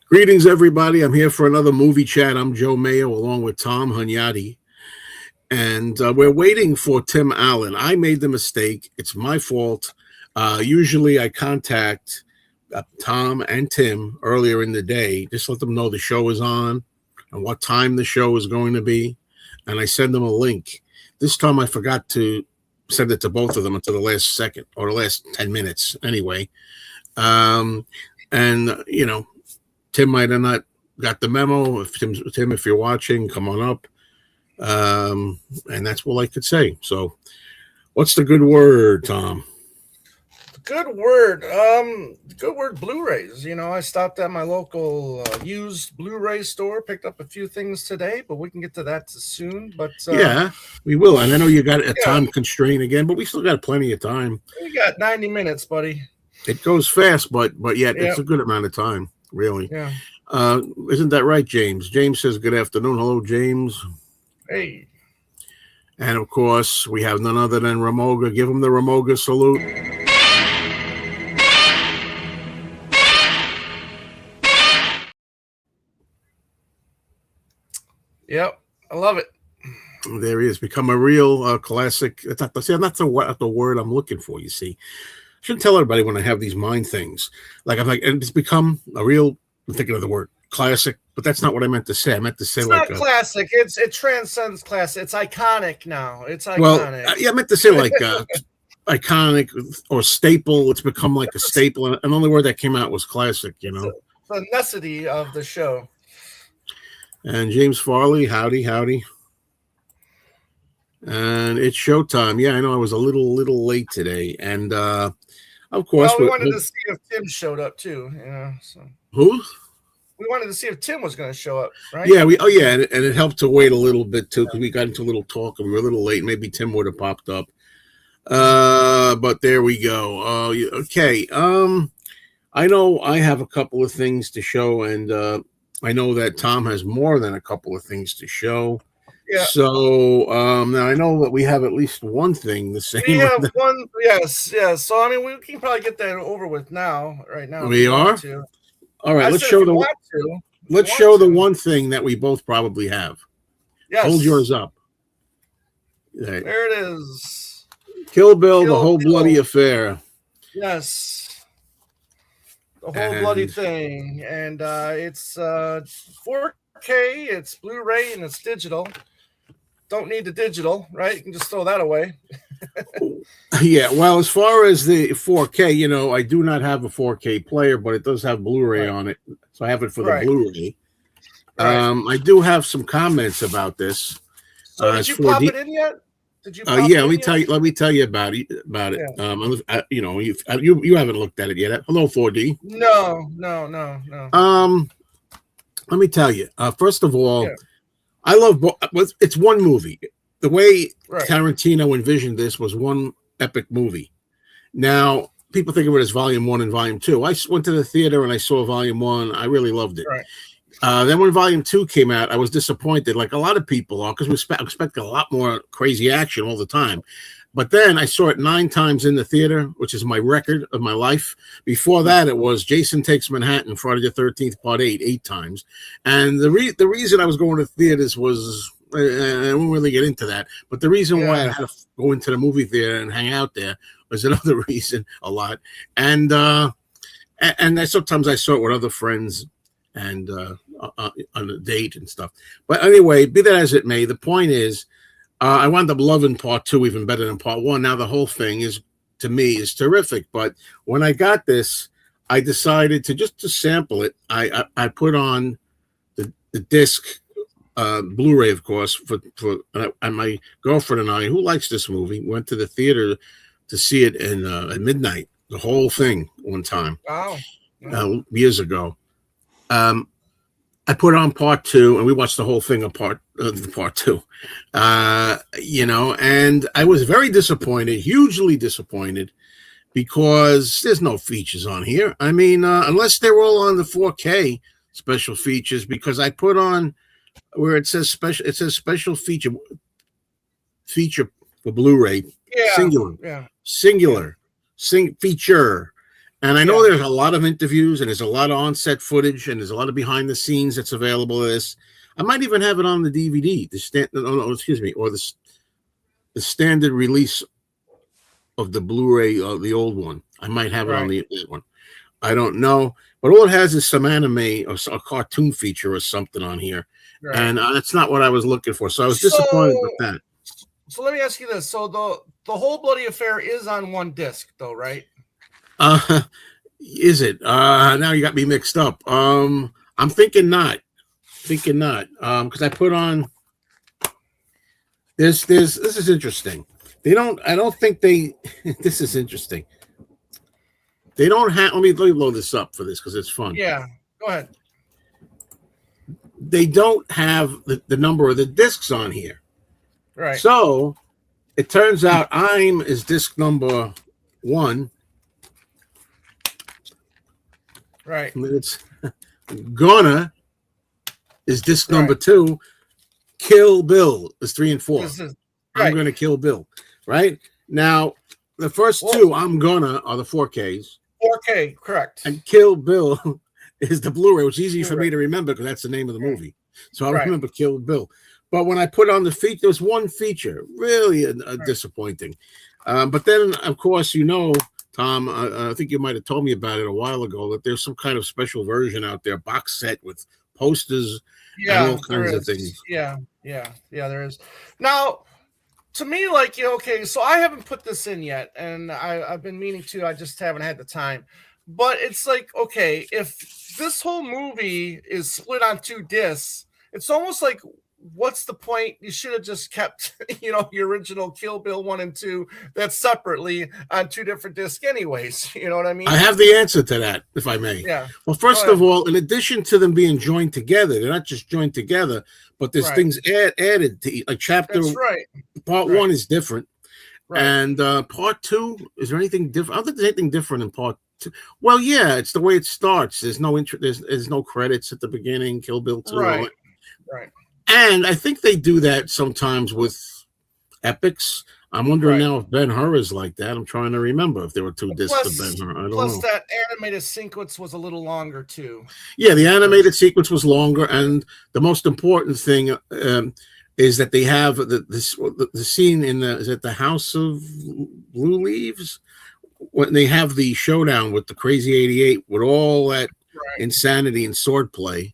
Greetings, everybody. I'm here for another movie chat. I'm Joe Mayo along with Tom Hunyadi. And we're waiting for Tim Allen. I made the mistake. It's my fault. Usually I contact Tom and Tim earlier in the day, just let them know the show is on and what time the show is going to be. And I send them a link. This time I forgot to send it to both of them until the last second or the last 10 minutes anyway. Tim might have not got the memo. Tim, if you're watching, come on up. And that's all I could say. So what's the good word, Tom? Good word. Good word, Blu-rays. I stopped at my local used Blu-ray store, picked up a few things today, but we can get to that soon. But yeah, we will. And I know you got a time constraint again, but we still got plenty of time. We got 90 minutes, buddy. It goes fast, but yet it's a good amount of time, really. Yeah. Isn't that right, James? James says, good afternoon. Hello, James. Hey. And, of course, we have none other than Ramoga. Give him the Ramoga salute. Yep, I love it. There he is. Become a real classic. That's not the word I'm looking for, you see. I shouldn't tell everybody when I have these mind things. And it's become a real, I'm thinking of the word classic, but that's not what I meant to say. I meant to say it's not classic. It transcends classic. It's iconic now. It's iconic. Well, I meant to say iconic or staple. It's become like a staple. And the only word that came out was classic, It's the necessity of the show. And James Farley, howdy. And it's showtime. Yeah, I know I was a little late today. And of course, we wanted to see if Tim showed up too. So. Who? We wanted to see if Tim was going to show up, right? Yeah, and it helped to wait a little bit too because we got into a little talk and we were a little late. Maybe Tim would have popped up. But there we go. Okay. I know I have a couple of things to show, and I know that Tom has more than a couple of things to show. Yeah. So now I know that we have at least one thing the same. We have one, yes. So we can probably get that over with right now. We are. All right. Let's show the one thing that we both probably have. Yes. Hold yours up. There it is. Kill Bill, the whole bloody affair. Yes. The whole bloody thing, and it's 4K. It's Blu-ray and it's digital. Don't need the digital, right? You can just throw that away. Yeah, well, as far as the 4K, I do not have a 4K player, but it does have Blu-ray on it, so I have it for the Blu-ray. I do have some comments about this. So did you pop it in yet? Did you? Yeah, let me tell you about it. Yeah. You haven't looked at it yet. Hello, 4D. No. Let me tell you. First of all, I love. It's one movie. The way Tarantino envisioned this was one epic movie. Now, people think of it as Volume 1 and Volume 2. I went to the theater and I saw Volume 1. I really loved it. Right. Then when Volume 2 came out, I was disappointed, like a lot of people are, because we expect a lot more crazy action all the time. But then I saw it 9 times in the theater, which is my record of my life. Before that, it was Jason Takes Manhattan, Friday the 13th, Part 8 times. And the reason I was going to theaters was, I won't really get into that, but the reason why I had to go into the movie theater and hang out there was another reason a lot. And sometimes I saw it with other friends and on a date and stuff. But anyway, be that as it may, the point is, I wound up loving Part 2 even better than Part 1. Now the whole thing to me is terrific. But when I got this, I decided to sample it. I put on the disc, Blu-ray, of course, and my girlfriend and I, who likes this movie, went to the theater to see it at midnight. The whole thing one time. Wow. Years ago. I put on Part 2 and we watched the whole thing of Part 2, and I was very disappointed, hugely disappointed, because there's no features on here. Unless they're all on the 4K special features, because I put on where it says special feature for Blu-ray, singular, feature. And I know there's a lot of interviews and there's a lot of on-set footage and there's a lot of behind the scenes that's available to this. I might even have it on the DVD, or the standard release of the Blu-ray, the old one. I might have it on the one. I don't know, but all it has is some anime or a cartoon feature or something on here, and that's not what I was looking for. So I was disappointed with that. So let me ask you this: so the whole bloody affair is on one disc, though, right? Is it? Now you got me mixed up. I'm thinking not. Because I put on this is interesting. I don't think they this is interesting. They don't have let me load this up for this because it's fun. Yeah, go ahead. They don't have the number of the discs on here. Right. So it turns out I'm is disc number 1. Right. It's Gonna is disc number 2. Kill Bill is 3 and 4. I'm gonna kill Bill. Right now, the first two I'm gonna are the 4Ks. 4K, correct. And Kill Bill is the Blu-ray, which is easy for me to remember because that's the name of the movie. So I remember Kill Bill. But when I put on the feature, there was one feature, really disappointing. But then, of course, Tom, I think you might have told me about it a while ago, that there's some kind of special version out there, box set with posters and all kinds of things. Yeah, there is. Now, to me, like, okay, so I haven't put this in yet, and I've been meaning to, I just haven't had the time. But it's like, okay, if this whole movie is split on 2 discs, it's almost like, what's the point? You should have just kept, your original Kill Bill 1 and 2 that's separately on 2 different discs anyways. You know what I mean? I have the answer to that, if I may. Yeah. Well, first of all, in addition to them being joined together, they're not just joined together, but there's things added to like chapter. That's right. Part 1 is different. Right. And part 2, is there anything different? I don't think there's anything different in part 2. Well, yeah, it's the way it starts. There's no there's no credits at the beginning. Kill Bill 2. Right. And I think they do that sometimes with epics. I'm wondering now if Ben-Hur is like that. I'm trying to remember if there were 2 discs of Ben-Hur. I don't know. Plus, that animated sequence was a little longer too. Yeah, the animated sequence was longer, and the most important thing is that they have the scene in the House of Blue Leaves when they have the showdown with the Crazy 88 with all that insanity and swordplay.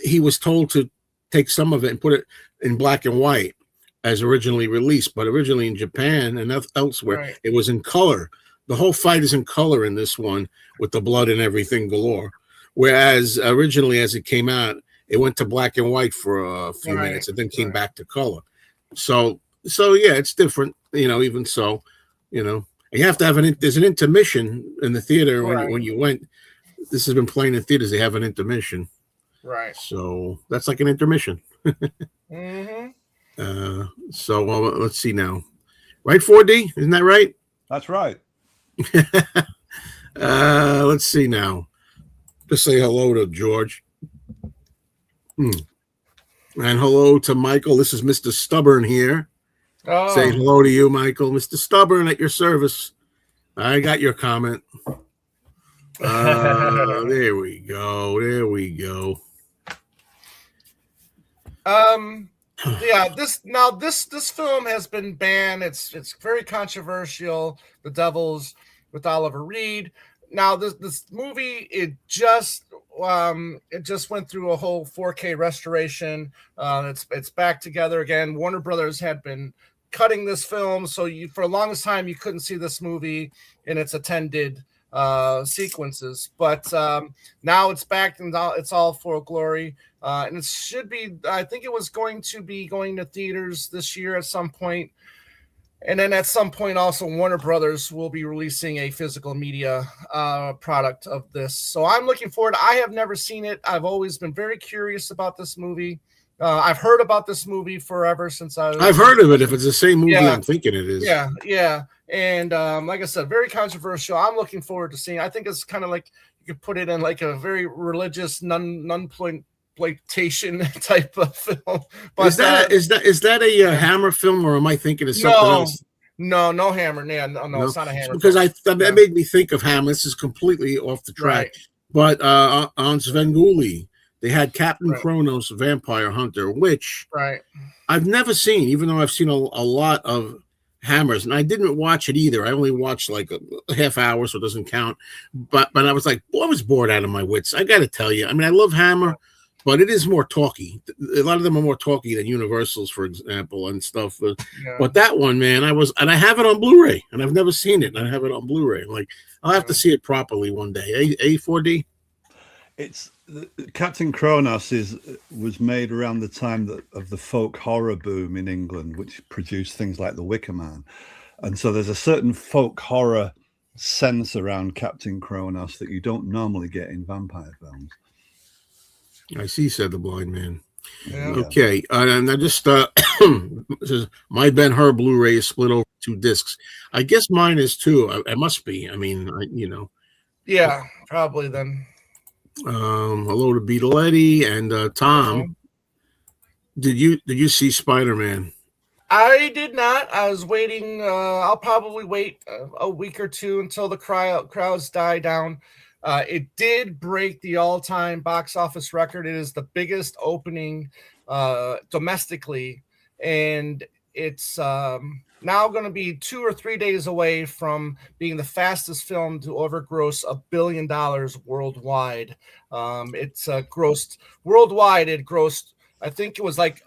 He was told to take some of it and put it in black and white as originally released, but originally in Japan and elsewhere, it was in color. The whole fight is in color in this one with the blood and everything galore. Whereas originally, as it came out, it went to black and white for a few minutes and then came back to color. So yeah, it's different, even so, you have to have there's an intermission in the theater when you went. This has been playing in theaters. They have an intermission. Right. So that's like an intermission. Mm-hmm. So let's see now. Right, 4D? Isn't that right? That's right. Let's see now. Just say hello to George. And hello to Michael. This is Mr. Stubborn here. Oh. Saying hello to you, Michael. Mr. Stubborn at your service. I got your comment. There we go. Yeah, this film has been banned. It's very controversial. The Devils with Oliver Reed. Now this movie it just went through a whole 4K restoration. It's back together again. Warner Brothers had been cutting this film, so for the longest time you couldn't see this movie in its attended sequences, but now it's back and it's all for glory, and it should be. I think it was going to be going to theaters this year at some point, and then at some point also Warner Brothers will be releasing a physical media product of this. So I'm looking forward. I have never seen it. I've always been very curious about this movie. I've heard about this movie forever since I've heard of it. If it's the same movie, I'm thinking it is. Yeah. And like I said, very controversial. I'm looking forward to seeing. I think it's kind of like you could put it in like a very religious nunplantation type of film. But is that a Hammer film, or am I thinking of something else? No Hammer. No, No, it's not a Hammer. because film. that made me think of Hammer. This is completely off the track, Right. but on Svengoolie, they had Captain Right. Kronos, Vampire Hunter, which Right. I've never seen, even though I've seen a lot of Hammers, and I didn't watch it either. I only watched like a half hour, so it doesn't count. But I was like, boy, I was bored out of my wits. I got to tell you, I mean, I love Hammer, but it is more talky. A lot of them are more talky than Universals, for example, and stuff. But that one, man, and I have it on Blu-ray, and I've never seen it, and I have it on Blu-ray. Like, I'll have to see it properly one day. A4D. It's Captain Kronos was made around the time of the folk horror boom in England, which produced things like The Wicker Man, and so there's a certain folk horror sense around Captain Kronos that you don't normally get in vampire films. I see, said the blind man. Yeah. Okay, and I just says my Ben-Hur Blu-ray is split over 2 discs. I guess mine is too. It must be. I mean, Yeah, probably then. Hello to Beetle Eddie and Tom. Did you see Spider-Man? I did not. I was waiting. I'll probably wait a week or two until the crowds die down. It did break the all-time box office record. It is the biggest opening domestically, and it's now going to be 2 or 3 days away from being the fastest film to overgross $1 billion worldwide. It's grossed worldwide. It grossed, I think it was like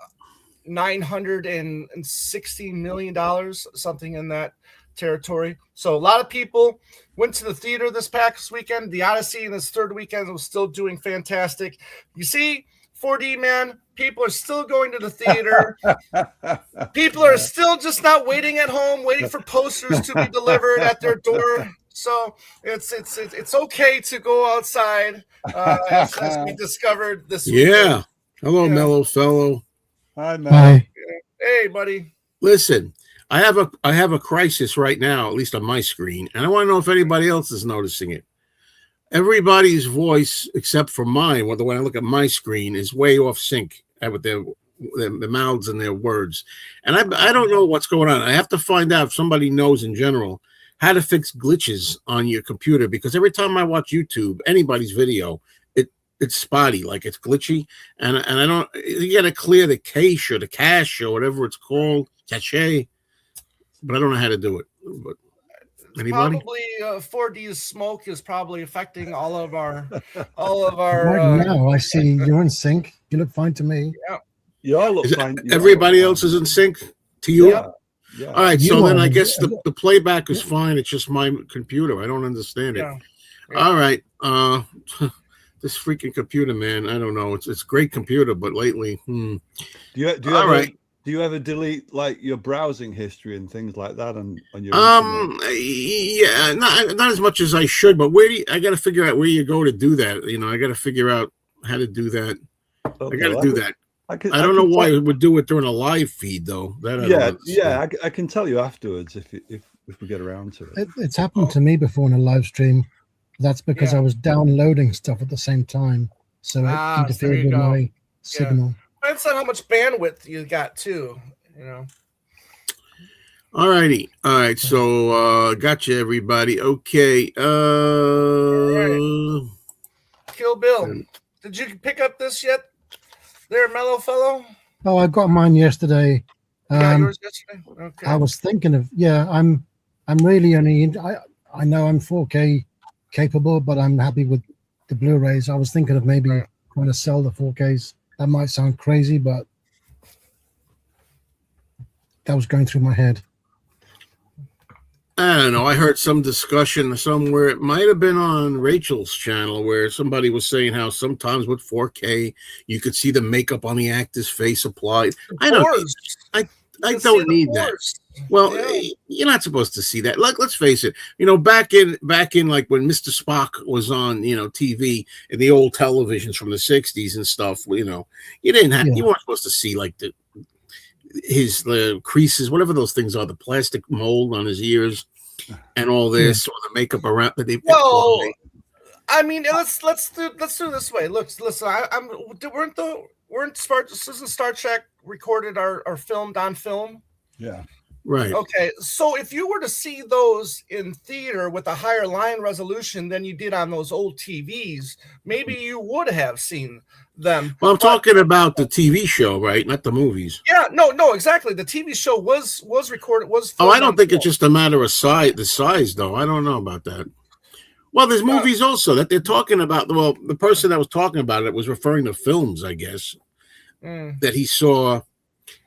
$960 million, something in that territory. So a lot of people went to the theater this past weekend. The Odyssey in its third weekend was still doing fantastic. You see, 4D, man, people are still going to the theater. People are still just not waiting at home, waiting for posters to be delivered at their door. So it's okay to go outside, as we discovered this weekend. Yeah. Hello, mellow fellow. Hi, man. Hi. Hey, buddy. Listen, I have a crisis right now, at least on my screen, and I want to know if anybody else is noticing it. Everybody's voice, except for mine, when I look at my screen, is way off sync with their mouths and their words. And I don't know what's going on. I have to find out if somebody knows in general how to fix glitches on your computer, because every time I watch YouTube, anybody's video, it's spotty, like it's glitchy, and I don't. You got to clear the cache or the cache or whatever it's called, cache, but I don't know how to do it. But anybody? Probably 4D's smoke is probably affecting all of our. Right now, I see you're in sync. You look fine to me. Yeah, you all look fine. Everybody else is in sync to you. Yeah. Yeah. All right, so then I guess the playback is fine. It's just my computer. I don't understand it. Yeah. All right. This freaking computer, man. I don't know. It's a great computer, but lately, Do you ever delete like your browsing history and things like that on your yeah, not as much as I should, but I got to figure out where you go to do that. I got to figure out how to do that. Okay, I got to do that. I don't know why it would do it during a live feed though. I can tell you afterwards if we get around to it. It's happened to me before in a live stream. That's because I was downloading stuff at the same time, so it interfered with my signal. Depends on how much bandwidth you got too. All righty. All right. So gotcha, everybody. Okay. Right. Kill Bill. Did you pick up this yet? There, mellow fellow. Oh, I got mine yesterday. Yours yesterday? Okay. I was thinking of I'm really only I know I'm 4K capable, but I'm happy with the Blu-rays. I was thinking of maybe trying to sell the 4Ks. That might sound crazy, but that was going through my head. I don't know. I heard some discussion somewhere. It might have been on Rachel's channel where somebody was saying how sometimes with 4K you could see the makeup on the actor's face applied. I don't need that. Well, you're not supposed to see that. Let's face it. Back in like when Mr. Spock was on, TV and the old televisions from the 60s and stuff, you didn't have, you weren't supposed to see like the creases, whatever those things are, the plastic mold on his ears and all this, or the makeup around that they. Well, I mean, let's do it this way. Listen, weren't Star Trek recorded or filmed on film? Yeah. Right. Okay, so if you were to see those in theater with a higher line resolution than you did on those old TVs, maybe you would have seen them. Well, I'm But talking about the TV show, right? Not the movies. yeah, no, exactly. The TV show was recorded, was Oh, filmed I don't on think it's film. just a matter of size, the size, though. I don't know about that. Well, there's movies also that they're talking about. Well, the person that was talking about it was referring to films, I guess, that he saw,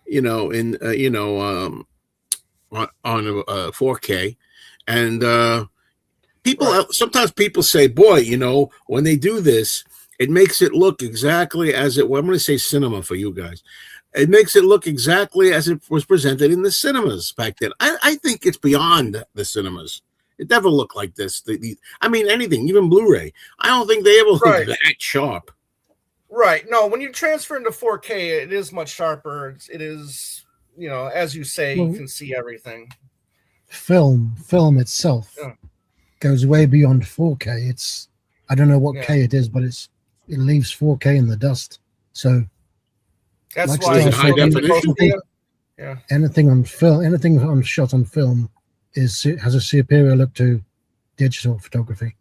in on 4K, and people sometimes people say, "Boy, when they do this, it makes it look exactly as it." Well, I'm going to say cinema for you guys. It makes it look exactly as it was presented in the cinemas back then. I think it's beyond the cinemas. It never looked like this. I mean, anything, even Blu-ray. I don't think they ever look that sharp. Right. No, when you transfer into 4K, it is much sharper. It is, as you say, you can see everything. Film itself goes way beyond 4K. I don't know what K it is, but it leaves 4K in the dust. So that's like why it's high definition. Yeah. Anything on shot on film has a superior look to digital photography.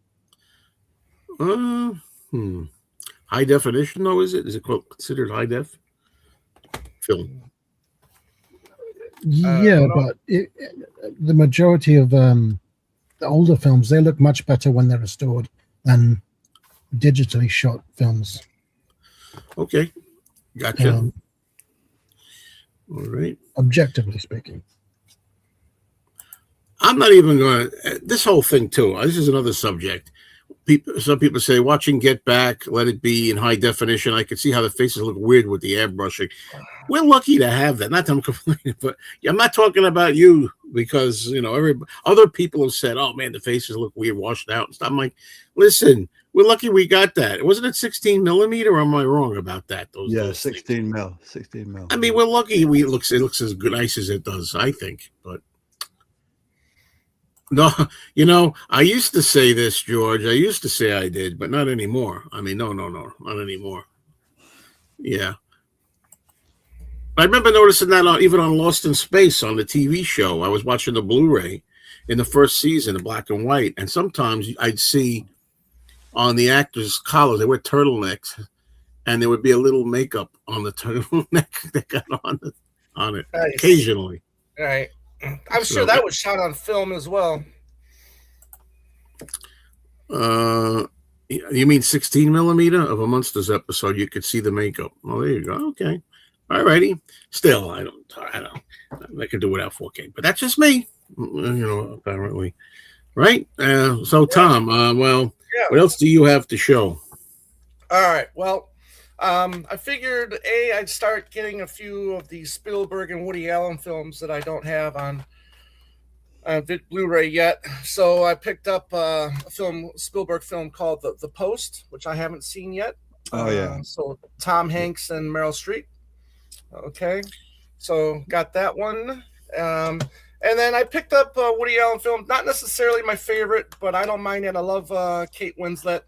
High definition, though, is it? Is it considered high def film? Yeah, but the majority of the older films, they look much better when they're restored than digitally shot films. Okay, gotcha. All right. Objectively speaking. I'm not even going to... This whole thing, too, this is another subject. Some people say, watching Get Back, let it be in high definition. I can see how the faces look weird with the airbrushing. We're lucky to have that. Not that I'm complaining, but I'm not talking about you because, other people have said, oh, man, the faces look weird, washed out. And stuff. I'm like, listen, we're lucky we got that. Wasn't it 16 millimeter, or am I wrong about that? 16 mil. 16 mil. I mean, we're lucky it looks as good, nice as it does, I think, but... No, I used to say this, George. I used to say I did, but not anymore. I mean, no, not anymore. Yeah. I remember noticing that even on Lost in Space on the TV show. I was watching the Blu-ray in the first season in black and white, and sometimes I'd see on the actors' collars, they wear turtlenecks, and there would be a little makeup on the turtleneck that got on it occasionally. Right. I'm sure that was shot on film as well. You mean 16 millimeter of a Monsters episode? You could see the makeup. Oh, there you go. Okay, all righty. Still, I don't. I can do without 4K, but that's just me. Apparently, right? So, Tom. What else do you have to show? All right. Well. I figured I'd start getting a few of the Spielberg and Woody Allen films that I don't have on Blu-ray yet. So I picked up a Spielberg film called The Post, which I haven't seen yet. Oh yeah. So Tom Hanks and Meryl Streep. Okay. So got that one. And then I picked up a Woody Allen film, not necessarily my favorite, but I don't mind it. I love Kate Winslet.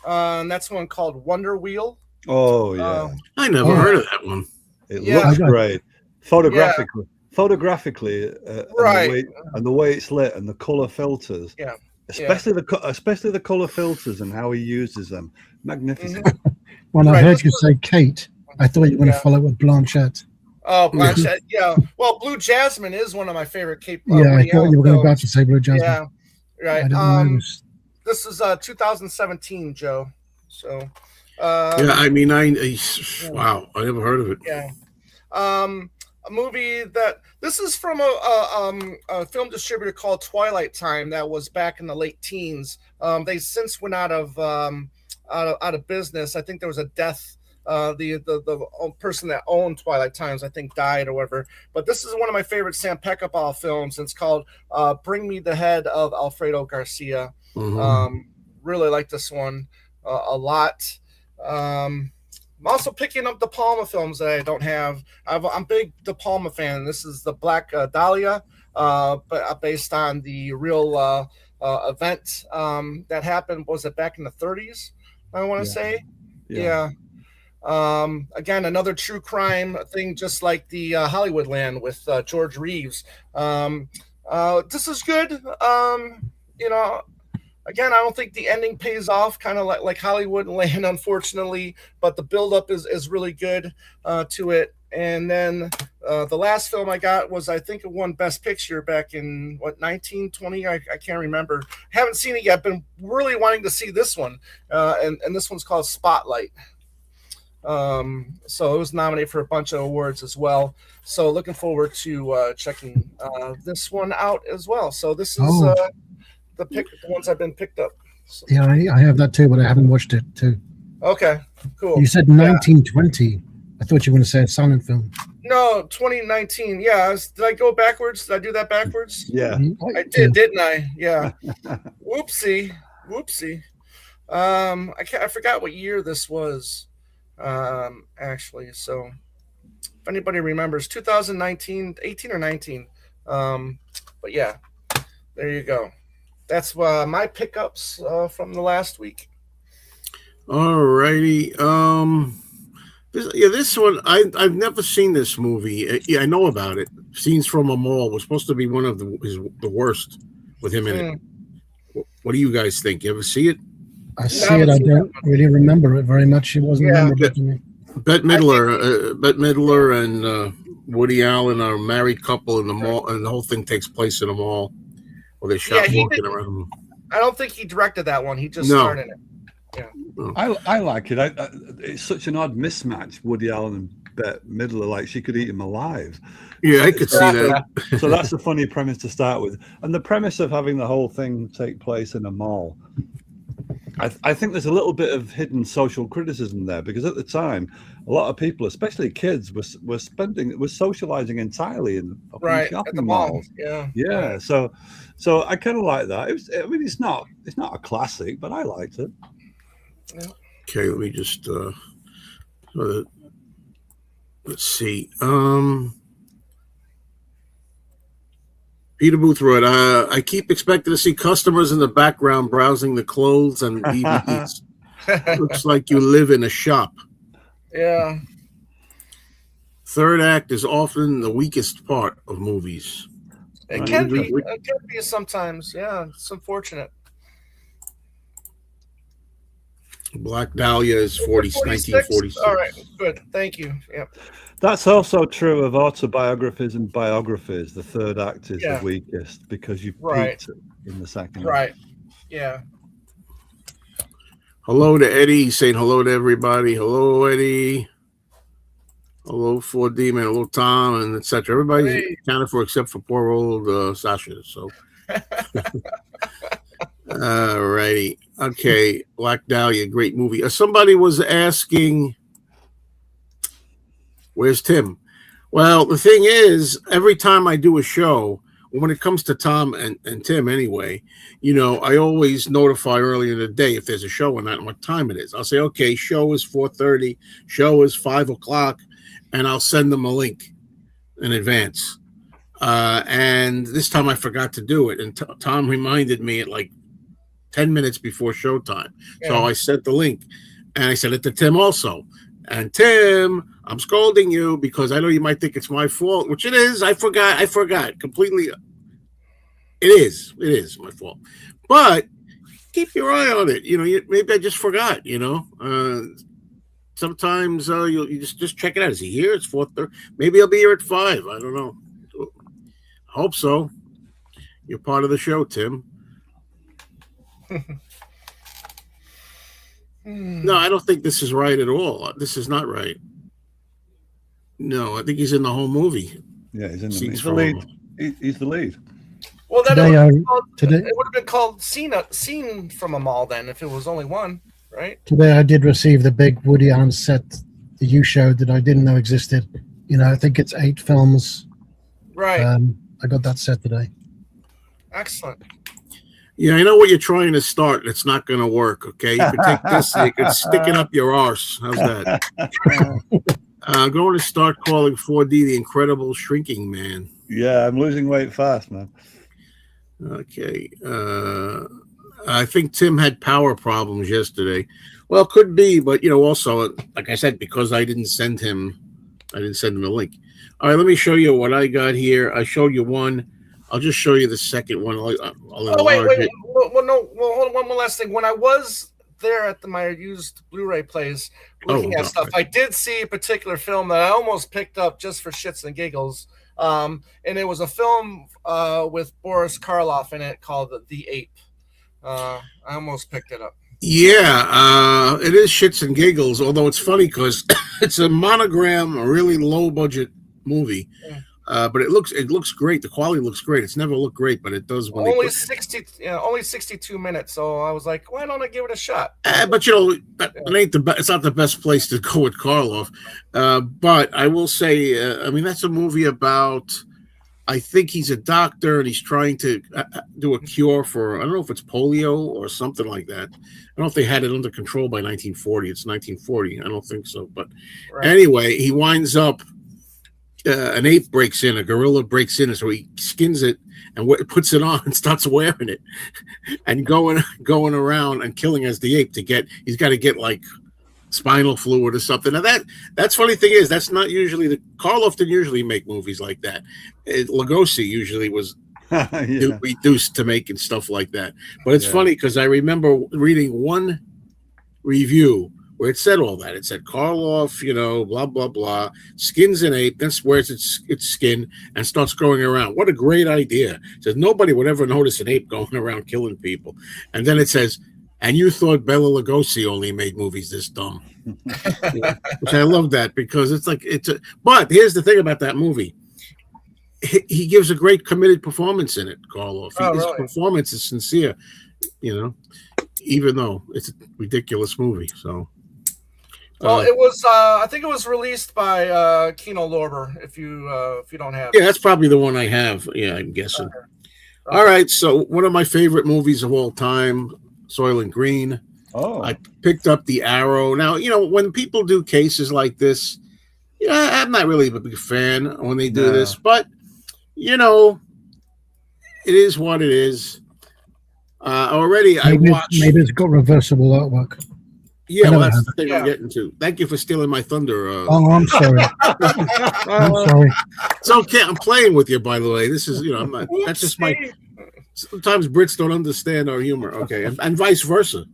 And that's one called Wonder Wheel. Oh yeah, I never heard of that one. It looks great, photographically, right, and the way it's lit and the color filters. Yeah, especially the color filters and how he uses them. Magnificent. When I heard you say Kate, I thought you were going to follow with Blanchett. Oh, Blanchett, yeah. Well, Blue Jasmine is one of my favorite Kate. I thought you were about to say Blue Jasmine. Yeah, right. This is 2017, Joe. So. I mean, wow, I never heard of it. Yeah, a movie this is from a film distributor called Twilight Time that was back in the late teens. They since went out of business. I think there was a death. The person that owned Twilight Times, I think, died or whatever. But this is one of my favorite Sam Peckinpah films. It's called "Bring Me the Head of Alfredo Garcia." Mm-hmm. Really like this one a lot. I'm also picking up De Palma films that I don't have. I'm a big De Palma fan. This is the Black Dahlia, but based on the real event that happened. Was it back in the 30s? I want to say, yeah. Again, another true crime thing, just like the Hollywoodland with George Reeves. This is good. You know, again, I don't think the ending pays off, kind of like Hollywoodland, unfortunately, but the buildup is really good to it. And then the last film I got was, I think it won Best Picture back in, 1920? I can't remember. Haven't seen it yet. Been really wanting to see this one. And this one's called Spotlight. So it was nominated for a bunch of awards as well. So looking forward to checking this one out as well. So this is the ones I've been picked up. So. Yeah, I have that too, but I haven't watched it too. Okay, cool. You said 1920. I thought you were going to say a silent film. No, 2019. Yeah, did I go backwards? Did I do that backwards? Yeah, I did, didn't I? Yeah. Whoopsie. I forgot what year this was. Actually, so if anybody remembers, 2019, 18 or 19. But yeah, there you go. That's my pickups from the last week. All righty. This one I've never seen this movie. Yeah, I know about it. Scenes from a Mall was supposed to be one of the worst with him in it. What do you guys think? You ever see it? I see it. I don't really remember it very much. It wasn't memorable to me. Bette Midler and Woody Allen are a married couple in the mall, and the whole thing takes place in a mall where they shot walking around. I don't think he directed that one. He just starred in it. Yeah. I like it. It's such an odd mismatch. Woody Allen and Bette Midler, like she could eat him alive. Yeah, I could see that. So that's a funny premise to start with, and the premise of having the whole thing take place in a mall. I think there's a little bit of hidden social criticism there, because at the time, a lot of people, especially kids, were socializing entirely in shopping at the malls. Yeah. So I kind of like that. It's not a classic, but I liked it. Yeah. Okay, let me just let's see. Peter Boothroyd, I keep expecting to see customers in the background browsing the clothes and DVDs. Looks like you live in a shop. Yeah. Third act is often the weakest part of movies. It can be sometimes. Yeah, it's unfortunate. Black Dahlia is 1946. All right, good. Thank you. Yeah. That's also true of autobiographies and biographies. The third act is the weakest because you peaked in the second. Right. Yeah. Hello to Eddie. He's saying hello to everybody. Hello, Eddie. Hello, 4D man. Hello, Tom, and etc. Everybody's accounted for except for poor old Sasha. So. All righty. Okay. Black Dahlia, great movie. Somebody was asking, where's Tim? Well, the thing is, every time I do a show, when it comes to Tom and Tim anyway, I always notify early in the day if there's a show or not and what time it is. I'll say, okay, show is 4:30, show is 5 o'clock, and I'll send them a link in advance. And this time I forgot to do it. And Tom reminded me at like 10 minutes before showtime. Yeah. So I sent the link and I sent it to Tim also. And Tim, I'm scolding you because I know you might think it's my fault, which it is. I forgot completely. It is my fault. But keep your eye on it. Maybe I just forgot, sometimes you just check it out. Is he here? It's 4:30. Maybe I'll be here at 5. I don't know. I hope so. You're part of the show, Tim. No, I don't think this is right at all. This is not right. No, I think he's in the whole movie. Yeah, he's the lead. He's the lead. Well, then it would have been called Scene from a Mall then if it was only one, right? Today I did receive the big Woody Allen set that you showed that I didn't know existed. I think it's 8 films. Right. I got that set today. Excellent. Yeah, I know what you're trying to start. It's not going to work, okay? You could take this, you could stick it up your arse. How's that? I'm going to start calling 4D the Incredible Shrinking Man. Yeah, I'm losing weight fast, man. Okay. I think Tim had power problems yesterday. Well, could be, but also, like I said, because I didn't send him a link. All right, let me show you what I got here. I showed you one. I'll just show you the second one. I'll wait. enlarge it. Well, no. Well, hold on. One last thing. When I was there at my used Blu-ray plays looking at stuff, I did see a particular film that I almost picked up just for shits and giggles. And it was a film with Boris Karloff in it called The Ape. I almost picked it up. Yeah, it is shits and giggles, although it's funny because it's a monogram, a really low budget movie. Yeah. But it looks great. The quality looks great. It's never looked great, but it does when only 62 minutes. So I was like, why don't I give it a shot? But it ain't it's not the best place to go with Karloff. But I will say, that's a movie about. I think he's a doctor and he's trying to do a cure for, I don't know if it's polio or something like that. I don't know if they had it under control by 1940. It's 1940. I don't think so. But anyway, he winds up, an ape breaks in, a gorilla breaks in, and so he skins it and puts it on and starts wearing it and going around and killing as the ape he's got to get like spinal fluid or something. Now that's funny thing is that's not usually Karloff didn't usually make movies like that. Lugosi usually was reduced to making stuff like that. But it's funny because I remember reading one review where it said all that. It said Karloff, blah blah blah, skins an ape, then wears its skin and starts going around. What a great idea! It says nobody would ever notice an ape going around killing people. And then it says, and you thought Bela Lugosi only made movies this dumb. Which I love that because it's like but here's the thing about that movie. He gives a great committed performance in it, Karloff. His performance is sincere, even though it's a ridiculous movie. So well, it was I think it was released by Kino Lorber, if you don't have it. Yeah, that's probably the one I have. Yeah, I'm guessing. All right, so one of my favorite movies of all time, Soylent Green. I picked up The Arrow. Now, when people do cases like this, I'm not really a big fan when they do this, but it is what it is. Already I watched. Maybe it's got reversible artwork. Yeah, well, that's the thing I'm getting to. Thank you for stealing my thunder. I'm sorry. I'm sorry. It's okay. I'm playing with you, by the way. This is, I'm not. That's just my. Sometimes Brits don't understand our humor. Okay, and vice versa.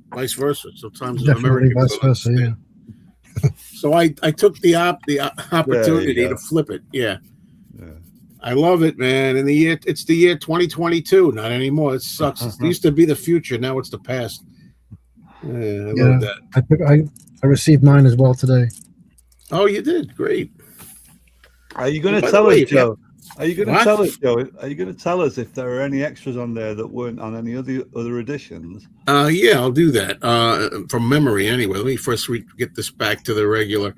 Sometimes definitely vice versa. Yeah. So I took the opportunity to flip it. Yeah. I love it, man. And it's the year 2022. Not anymore. It sucks. It used to be the future. Now it's the past. I love that. I received mine as well today. Oh, you did? Great. Are you going to tell us, Joe? Are you going to tell us, Joe? Are you going to tell us if there are any extras on there that weren't on any other editions? Yeah, I'll do that. From memory, anyway. Let me first get this back to the regular.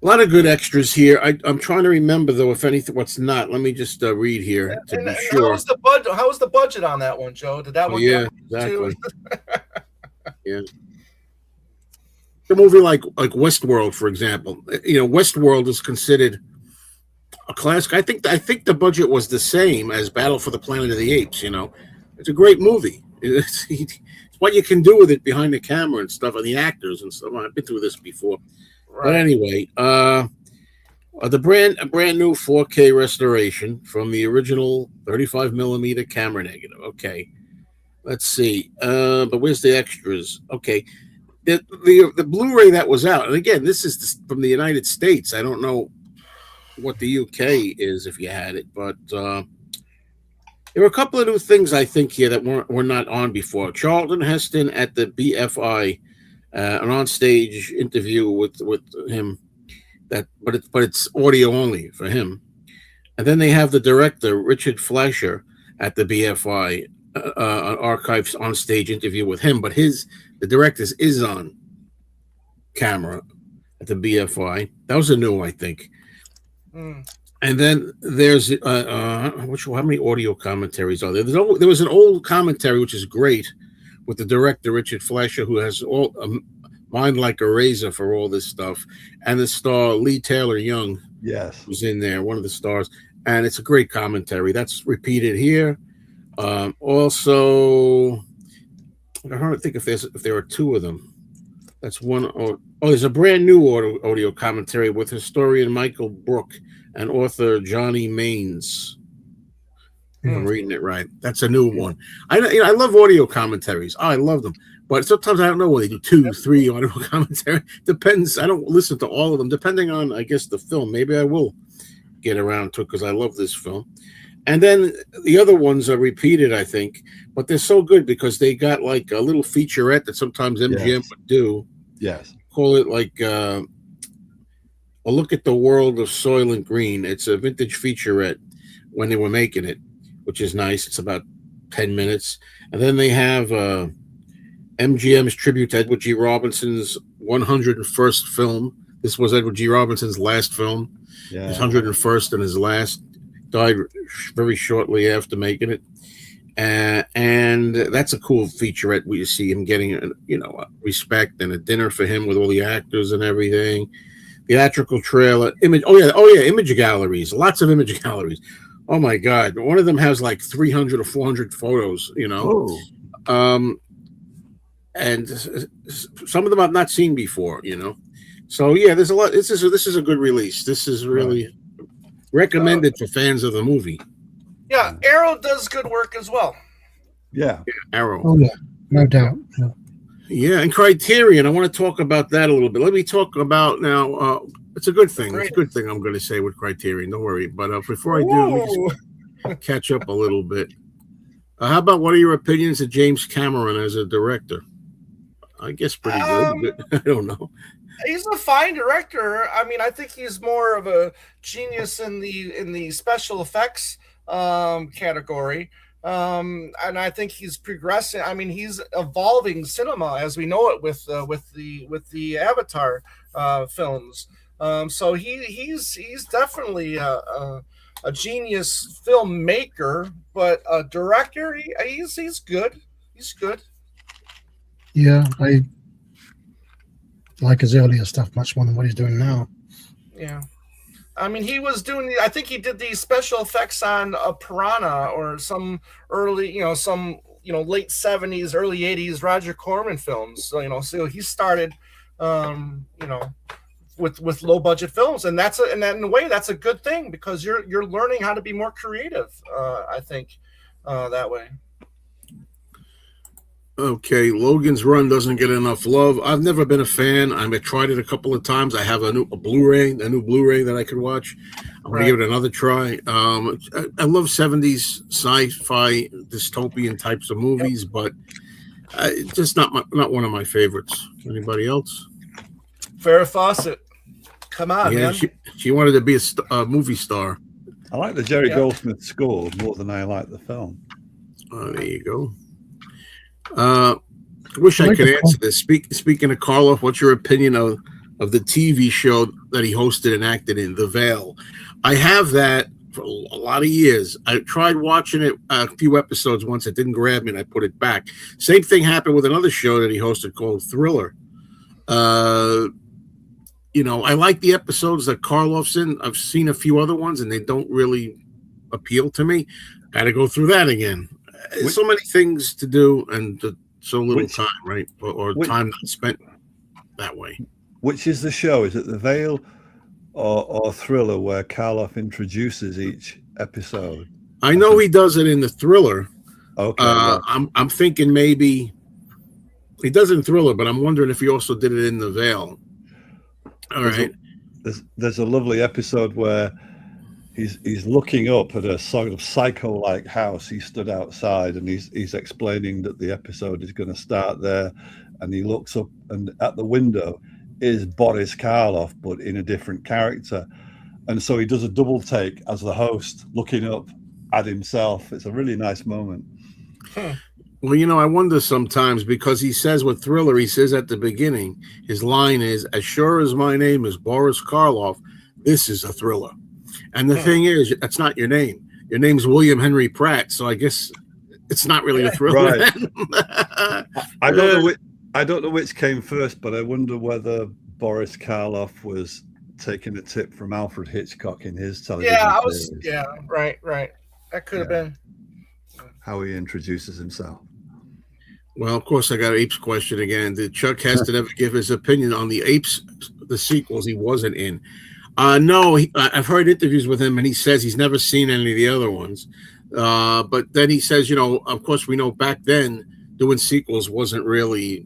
A lot of good extras here. I'm trying to remember though, if anything, what's not. Let me just read here to be sure. How was the budget on that one, Joe? Did that one? Yeah, exactly. Yeah. A movie like Westworld, for example. Westworld is considered a classic. I think the budget was the same as Battle for the Planet of the Apes. It's a great movie. It's what you can do with it behind the camera and stuff, and the actors and stuff. I've been through this before. Right. But anyway, a brand new 4K restoration from the original 35 millimeter camera negative. Okay, let's see. But where's the extras? Okay, the Blu-ray that was out, and again, this is from the United States. I don't know what the UK is if you had it, but there were a couple of new things I think here that were not on before. Charlton Heston at the BFI. An on-stage interview with him, but it's audio only for him, and then they have the director Richard Fleischer at the BFI, an archives on-stage interview with him, but the director's is on camera at the BFI. That was a new, I think. And then there's how many audio commentaries are there? There was an old commentary which is great, with the director Richard Fleischer, who has all mind like a razor for all this stuff, and the star Lee Taylor Young, was in there, one of the stars, and it's a great commentary. That's repeated here. Also, I'm trying to think if there are two of them. That's one. Oh, there's a brand new audio commentary with historian Michael Brook and author Johnny Maines. If I'm reading it right. That's a new one. I love audio commentaries. Oh, I love them. But sometimes I don't know whether they do 2, 3 audio commentary. Depends. I don't listen to all of them. Depending on, I guess, the film. Maybe I will get around to it because I love this film. And then the other ones are repeated, I think. But they're so good because they got like a little featurette that sometimes MGM would do. Yes. Call it like a look at the world of Soylent Green. It's a vintage featurette when they were making it, which is nice. It's about 10 minutes. And then they have MGM's tribute to Edward G. Robinson's 101st film. This was Edward G. Robinson's last film. Yeah. His 101st and his last. Died very shortly after making it. And that's a cool featurette where you see him getting, respect and a dinner for him with all the actors and everything. Theatrical trailer, image. Oh yeah, image galleries. Lots of image galleries. Oh my God, one of them has like 300 or 400 photos. And some of them I've not seen before. So yeah, there's a lot. This is a good release. This is really recommended for fans of the movie. Yeah, Arrow does good work as well. Yeah, Arrow. Oh yeah, no doubt. Yeah, and Criterion. I want to talk about that a little bit. Let me talk about now. It's a good thing. It's a good thing I'm going to say with Criterion. Don't worry. But before I do, let me just catch up a little bit. How about what are your opinions of James Cameron as a director? I guess pretty good. I don't know. He's a fine director. I mean, I think he's more of a genius in the special effects category. And I think he's progressing. I mean, he's evolving cinema as we know it with the Avatar films. So he's definitely a genius filmmaker, but a director. He's good. He's good. Yeah, I like his earlier stuff much more than what he's doing now. Yeah. I mean, he was doing. I think he did the special effects on Piranha or some early, some late '70s, early '80s Roger Corman films. So he started, with low budget films, and in a way that's a good thing because you're learning how to be more creative. I think that way. Okay, Logan's Run doesn't get enough love. I've never been a fan. I tried it a couple of times. I have a new Blu-ray that I could watch. I'm going to give it another try. I love 70s sci-fi dystopian types of movies, but just not one of my favorites. Anybody else? Farrah Fawcett. Come on, man. She wanted to be a movie star. I like the Jerry Goldsmith score more than I like the film. There you go. I wish I could answer this. Speaking of Karloff, what's your opinion of the TV show that he hosted and acted in, The Veil? I have that for a lot of years. I tried watching it a few episodes once. It didn't grab me, and I put it back. Same thing happened with another show that he hosted called Thriller. I like the episodes that Karloff's in. I've seen a few other ones, and they don't really appeal to me. Got to go through that again. So many things to do and so little time, right? Or time not spent that way. Which is the show? Is it The Veil or Thriller where Karloff introduces each episode? I know he does it in the Thriller. Okay. I'm thinking maybe he does it in Thriller, but I'm wondering if he also did it in The Veil. All right. There's a lovely episode where he's looking up at a sort of psycho-like house. He stood outside and he's explaining that the episode is going to start there, and he looks up and at the window is Boris Karloff, but in a different character. And so he does a double take as the host looking up at himself. It's a really nice moment. Well, I wonder sometimes because he says with Thriller, he says at the beginning, his line is, "As sure as my name is Boris Karloff, this is a thriller." And the thing is, that's not your name. Your name's William Henry Pratt, so I guess it's not really a thriller. Right. I don't know which came first, but I wonder whether Boris Karloff was taking a tip from Alfred Hitchcock in his television series. Right. That could have been how he introduces himself. Well, of course, I got Apes question again. Did Chuck Heston ever give his opinion on the Apes, the sequels he wasn't in? No, I've heard interviews with him, and he says he's never seen any of the other ones. But then he says, of course, we know back then doing sequels wasn't really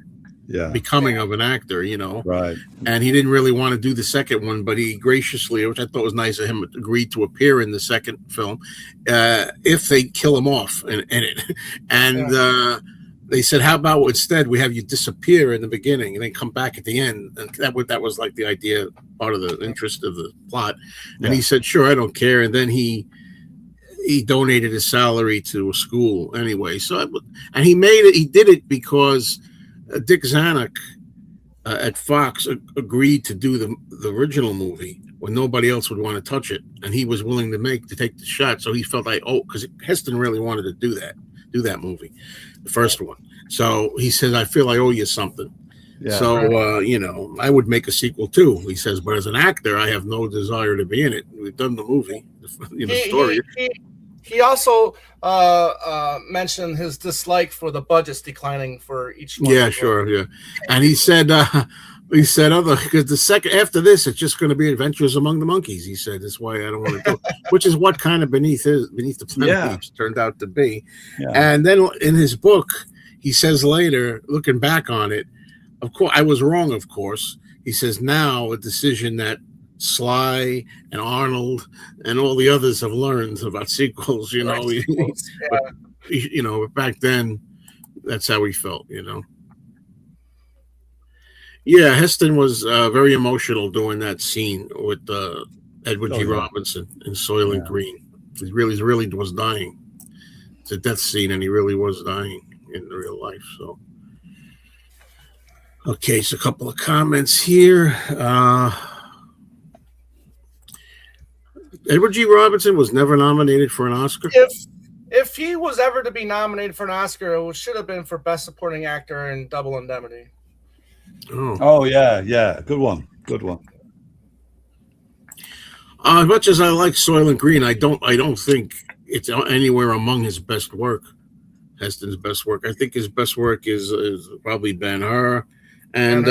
becoming of an actor, Right. And he didn't really want to do the second one, but he graciously, which I thought was nice of him, agreed to appear in the second film if they kill him off in it. And they said, how about instead we have you disappear in the beginning and then come back at the end? And that was like the idea, part of the interest of the plot. And he said, sure, I don't care. And then he donated his salary to a school anyway. And he did it because Dick Zanuck at Fox agreed to do the original movie when nobody else would want to touch it. And he was willing to take the shot. So he felt like, because Heston really wanted to do that movie, the first one. So he says, I feel I owe you something. Yeah, so, I would make a sequel too. He says, but as an actor, I have no desire to be in it. We've done the movie, the story. He also mentioned his dislike for the budgets declining for each one. Yeah, sure, yeah. And he said, because the second after this, it's just going to be Adventures Among the Monkeys. He said that's why I don't want to do it, which is what kind of beneath the Planet Apes turned out to be. Yeah. And then in his book, he says later, looking back on it, of course I was wrong. Of course, he says now a decision that Sly and Arnold and all the others have learned about sequels. But back then, that's how he felt. Yeah, Heston was very emotional doing that scene with Edward G. Robinson in Soylent Green. He really was dying. It's a death scene, and he really was dying in real life. So, okay, so a couple of comments here. Edward G. Robinson was never nominated for an Oscar. If he was ever to be nominated for an Oscar, it should have been for Best Supporting Actor in Double Indemnity. Oh yeah, good one. As much as I like Soylent Green, I don't think it's anywhere among his best work. Heston's best work. I think his best work is probably Ben-Hur, and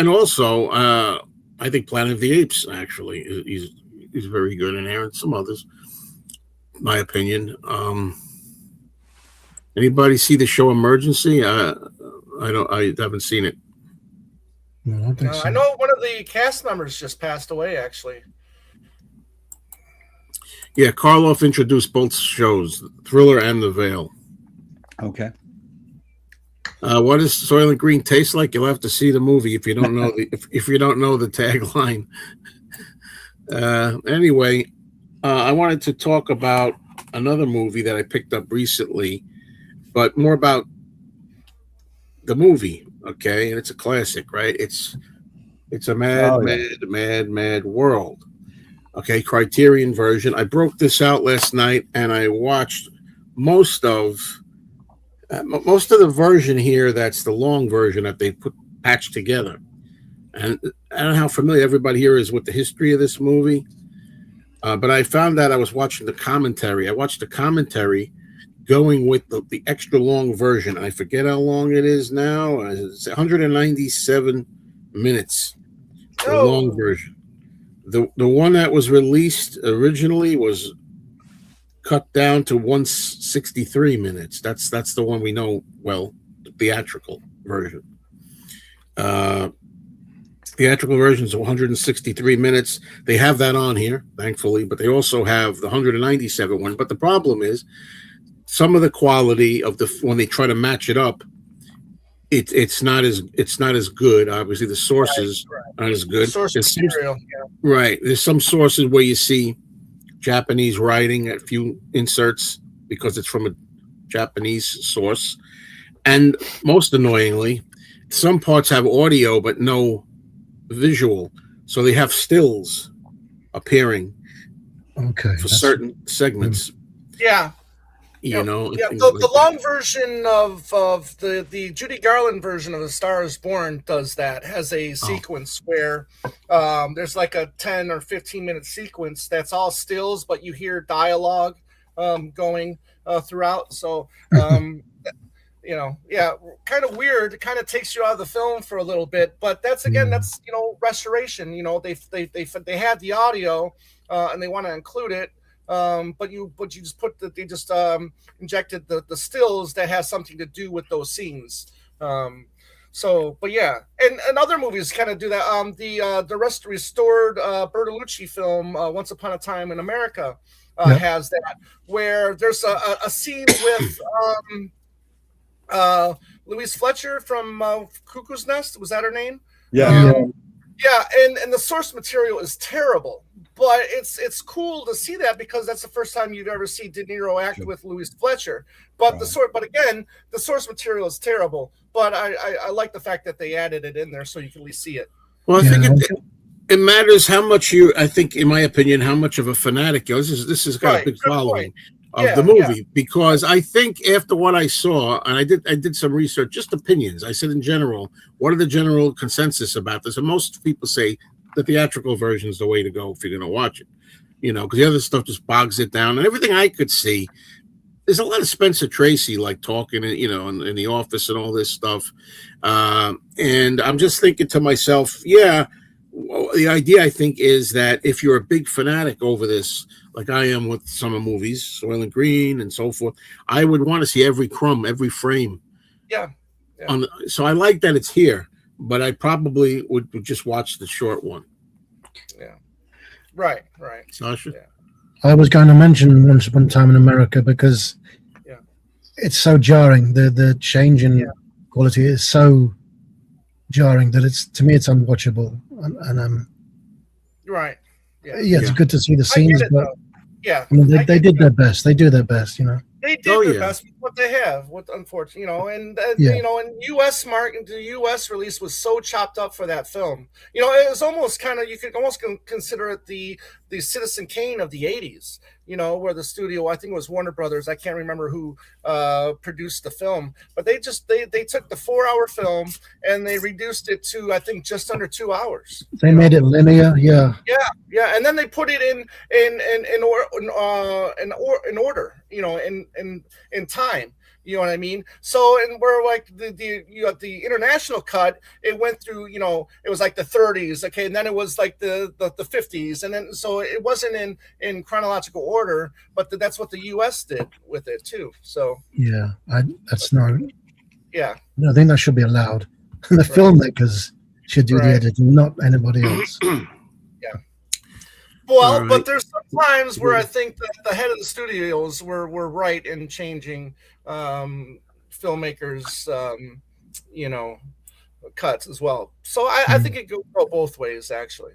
also I think Planet of the Apes. Actually, he's very good in there, and some others, my opinion. Anybody see the show Emergency? I haven't seen it. No, I don't think so. I know one of the cast members just passed away, actually. Yeah, Karloff introduced both shows, Thriller and The Veil. Okay. What does Soylent Green taste like? You'll have to see the movie if you don't know if you don't know the tagline. Anyway, I wanted to talk about another movie that I picked up recently, but more about the movie. Okay, and it's a classic, right? It's a mad world. Okay, Criterion version. I broke this out last night, and I watched most of the version here. That's the long version that they patched together. And I don't know how familiar everybody here is with the history of this movie, but I found out I was watching the commentary. I watched the commentary going with the extra long version. I forget how long it is now. It's 197 minutes. The long version. The one that was released originally was cut down to 163 minutes. That's the one we know well, the theatrical version. Theatrical version is 163 minutes. They have that on here, thankfully, but they also have the 197 one. But the problem is some of the quality of when they try to match it up, it's not as good. Obviously, the sources aren't as good. Right. There's some sources where you see Japanese writing at few inserts because it's from a Japanese source. And most annoyingly, some parts have audio but no visual. So they have stills appearing for certain segments. Yeah. The long version of the Judy Garland version of A Star Is Born does that. Has a sequence where there's like a 10 or 15 minute sequence that's all stills, but you hear dialogue going throughout. So yeah, kind of weird. It kind of takes you out of the film for a little bit, but that's restoration. They had the audio, and they want to include it, but you just injected the stills that has something to do with those scenes. But yeah, and other movies kind of do that. The restored Bertolucci film, Once Upon a Time in America, has that, where there's a scene with Louise Fletcher from Cuckoo's Nest. Was that her name? Yeah. Yeah, and the source material is terrible, but it's cool to see that because that's the first time you've ever seen De Niro act with Louise Fletcher. But again, the source material is terrible. But I like the fact that they added it in there so you can at least see it. Well, I think it matters how much I think, in my opinion, how much of a fanatic you are. This has got a big following of the movie, because I think after what I saw, and I did some research, just opinions. I said in general, what are the general consensus about this? And most people say the theatrical version is the way to go if you're going to watch it, because the other stuff just bogs it down. And everything I could see, there's a lot of Spencer Tracy like talking, in the office and all this stuff. And I'm just thinking to myself, the idea, I think, is that if you're a big fanatic over this, like I am with some of the movies, Soylent Green and so forth, I would want to see every crumb, every frame. Yeah. So I like that it's here, but I probably would just watch the short one. Yeah. Right. Sasha? Yeah. I was going to mention Once Upon a Time in America because it's so jarring. The change in quality is so jarring that to me it's unwatchable. And right. It's good to see the scenes, but I mean, they did their best. They do their best, They did their best with what they have. What unfortunately, and and the U.S. release was so chopped up for that film. It was almost you could almost consider it the Citizen Kane of the '80s. Where the studio, I think it was Warner Brothers, I can't remember who produced the film, but they took the 4-hour film and they reduced it to, I think, just under 2 hours. They made it linear, yeah, and then they put it in order, in time. You know what I mean? So, and we're like the international cut, it went through, it was like the 30s, okay, and then it was like the 50s, and then so it wasn't in chronological order, but that's what the US did with it too. So that's not. Yeah, I think that should be allowed. The filmmakers should do the editing, not anybody else. Well, but there's some times where I think that the head of the studios were right in changing filmmakers, cuts as well. So I think it could go both ways, actually.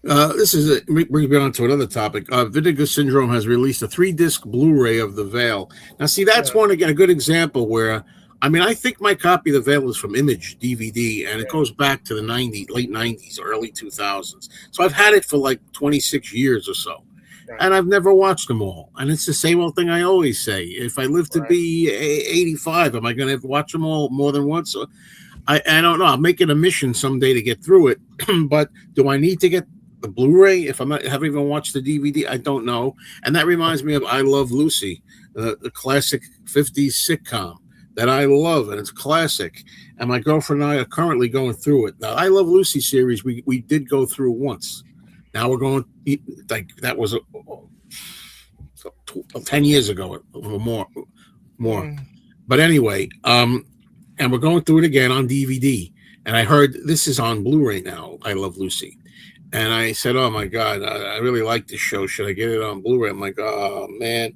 This brings me on to another topic. Vinegar Syndrome has released a 3-disc Blu-ray of The Veil. Now, see, that's one, again, a good example where, I think my copy of The Veil is from Image DVD, and it goes back to the late 90s, early 2000s. So I've had it for like 26 years or so, and I've never watched them all. And it's the same old thing I always say. If I live to be 85, am I going to watch them all more than once? I don't know. I'll make it a mission someday to get through it. But do I need to get the Blu-ray if haven't even watched the DVD? I don't know. And that reminds me of I Love Lucy, the classic 50s sitcom that I love, and it's classic. And my girlfriend and I are currently going through it. Now, I Love Lucy series, we did go through once. Now we're going, like, that was 10 years ago or more. But anyway, and we're going through it again on DVD. And I heard this is on Blu-ray now, I Love Lucy. And I said, oh, my God, I really like this show. Should I get it on Blu-ray? I'm like, oh, man.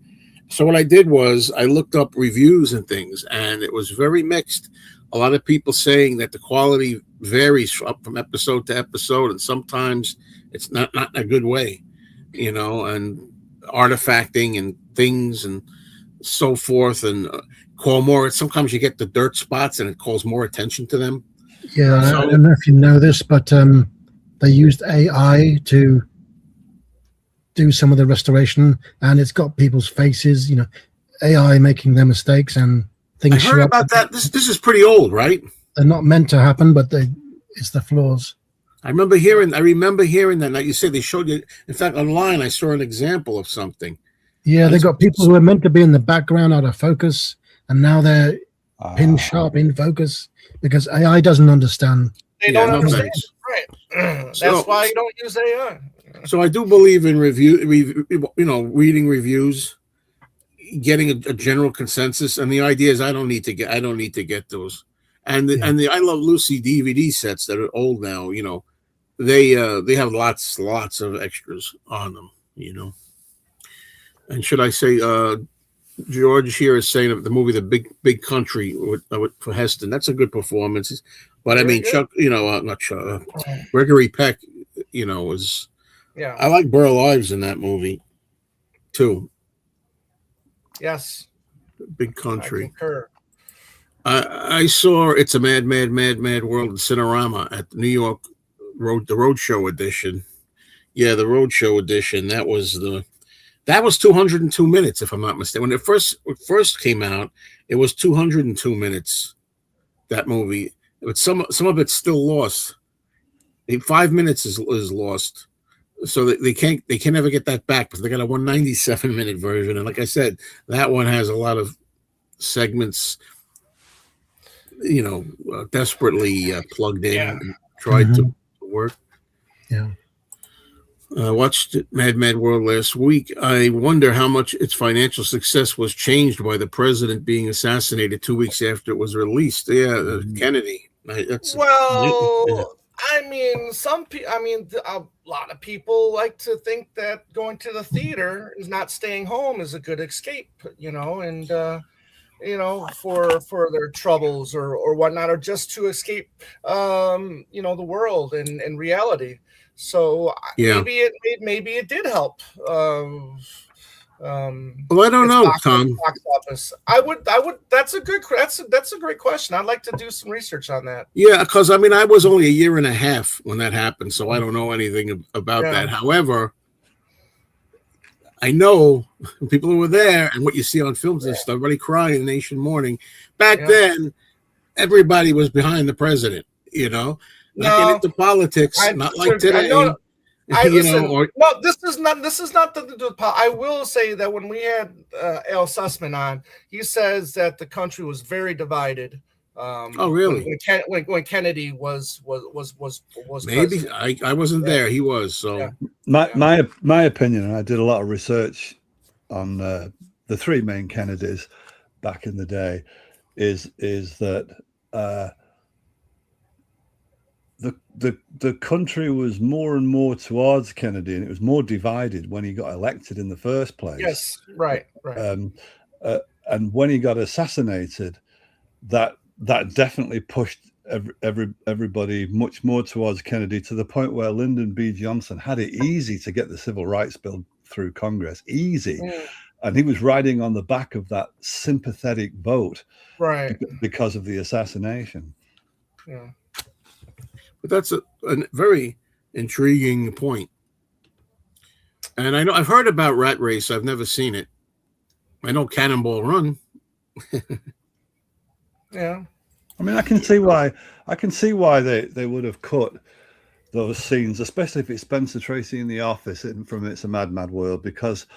So what I did was I looked up reviews and things, and it was very mixed. A lot of people saying that the quality varies from episode to episode, and sometimes it's not in a good way, and artifacting and things and so forth, and call more. Sometimes you get the dirt spots, and it calls more attention to them. Yeah, So, I don't know if you know this, but they used AI to do some of the restoration, and it's got people's faces, AI making their mistakes and things. I heard about that. This is pretty old, right? They're not meant to happen, but it's the flaws. I remember hearing that. Like you said, they showed you. In fact, online, I saw an example of something. Yeah, they got people who are meant to be in the background out of focus, and now they're pin sharp in focus, because AI doesn't understand. They Yeah, don't no understand. thanks. Right. That's So- why you don't use AI. So I do believe in reading reviews, getting a general consensus, and the idea is I don't need to get those. And the I Love Lucy DVD sets that are old now, they have lots of extras on them, And should I say, George here is saying of the movie The Big Country for Heston. That's a good performance, but I Very mean good. Chuck, not Chuck, Gregory Peck, was. Yeah. I like Burl Ives in that movie too. Yes. Big I Country. concur. I saw It's a Mad World in Cinerama at the New York the Roadshow edition. Yeah, the Roadshow edition. That was 202 minutes, if I'm not mistaken. When it first came out, it was 202 minutes. That movie, but some of it's still lost. 5 minutes is lost. So they can't ever get that back, but they got a 197-minute version, and like I said, that one has a lot of segments, desperately plugged in and tried to work. Yeah. I watched Mad World last week. I wonder how much its financial success was changed by the president being assassinated 2 weeks after it was released. Yeah, Kennedy. I mean, a lot of people like to think that going to the theater is not staying home is a good escape, and for their troubles or whatnot, or just to escape, the world and reality. So maybe it did help. Well, I don't know, Tom. Box office. I would. That's a great question. I'd like to do some research on that. Yeah, because I was only a year and a half when that happened, so I don't know anything about that. However, I know people who were there and what you see on films and stuff, everybody crying in Nation mourning. Back then, everybody was behind the president. Not getting into politics, not like today. No, this is not the. I will say that when we had Al Sussman on, he says that the country was very divided. Oh, really? When Kennedy was maybe president. I wasn't there. He was. So my opinion, and I did a lot of research on the three main Kennedys back in the day, is that the country was more and more towards Kennedy, and it was more divided when he got elected in the first place. Yes, right. And when he got assassinated, that definitely pushed everybody much more towards Kennedy, to the point where Lyndon B. Johnson had it easy to get the Civil Rights Bill through Congress, easy. And he was riding on the back of that sympathetic vote, right, because of the assassination. Yeah. But that's a very intriguing point. And I know I've heard about Rat Race. I've never seen it. I know Cannonball Run. Yeah. I mean, I can see why they would have cut those scenes, especially if it's Spencer Tracy in the office from It's a Mad World, because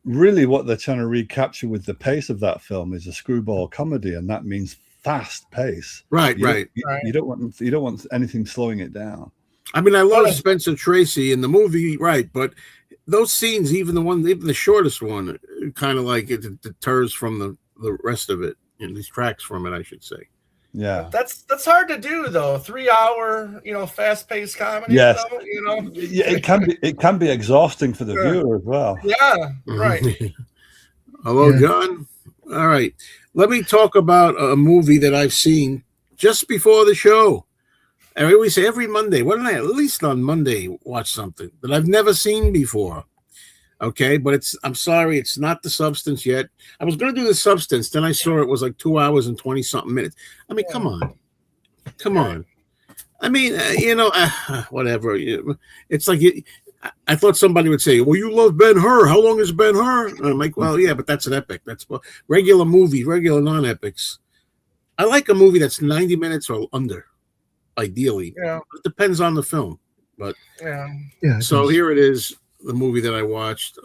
really what they're trying to recapture with the pace of that film is a screwball comedy, and that means fast pace. Right. You don't want anything slowing it down. I mean, I love Spencer Tracy in the movie, right? But those scenes, even the shortest one, kind of like it deters from the rest of it. These tracks from it, I should say. Yeah, that's hard to do though. 3 hour, fast-paced comedy. Yes, Yeah, it can be exhausting for the viewer as well. Yeah, right. Hello, John. All right, let me talk about a movie that I've seen just before the show. I always say every Monday. Why don't I at least on Monday watch something that I've never seen before? Okay, but I'm sorry, it's not The Substance yet. I was going to do The Substance, then I saw it was like 2 hours and 20-something minutes. I mean, come on. I mean, whatever. It's like I thought somebody would say, "Well, you love Ben-Hur. How long is Ben-Hur?" And I'm like, "Well, yeah, but that's an epic. That's regular movie, regular non-epics. I like a movie that's 90 minutes or under, ideally. Yeah, it depends on the film, but yeah. So here it is." The movie that I watched,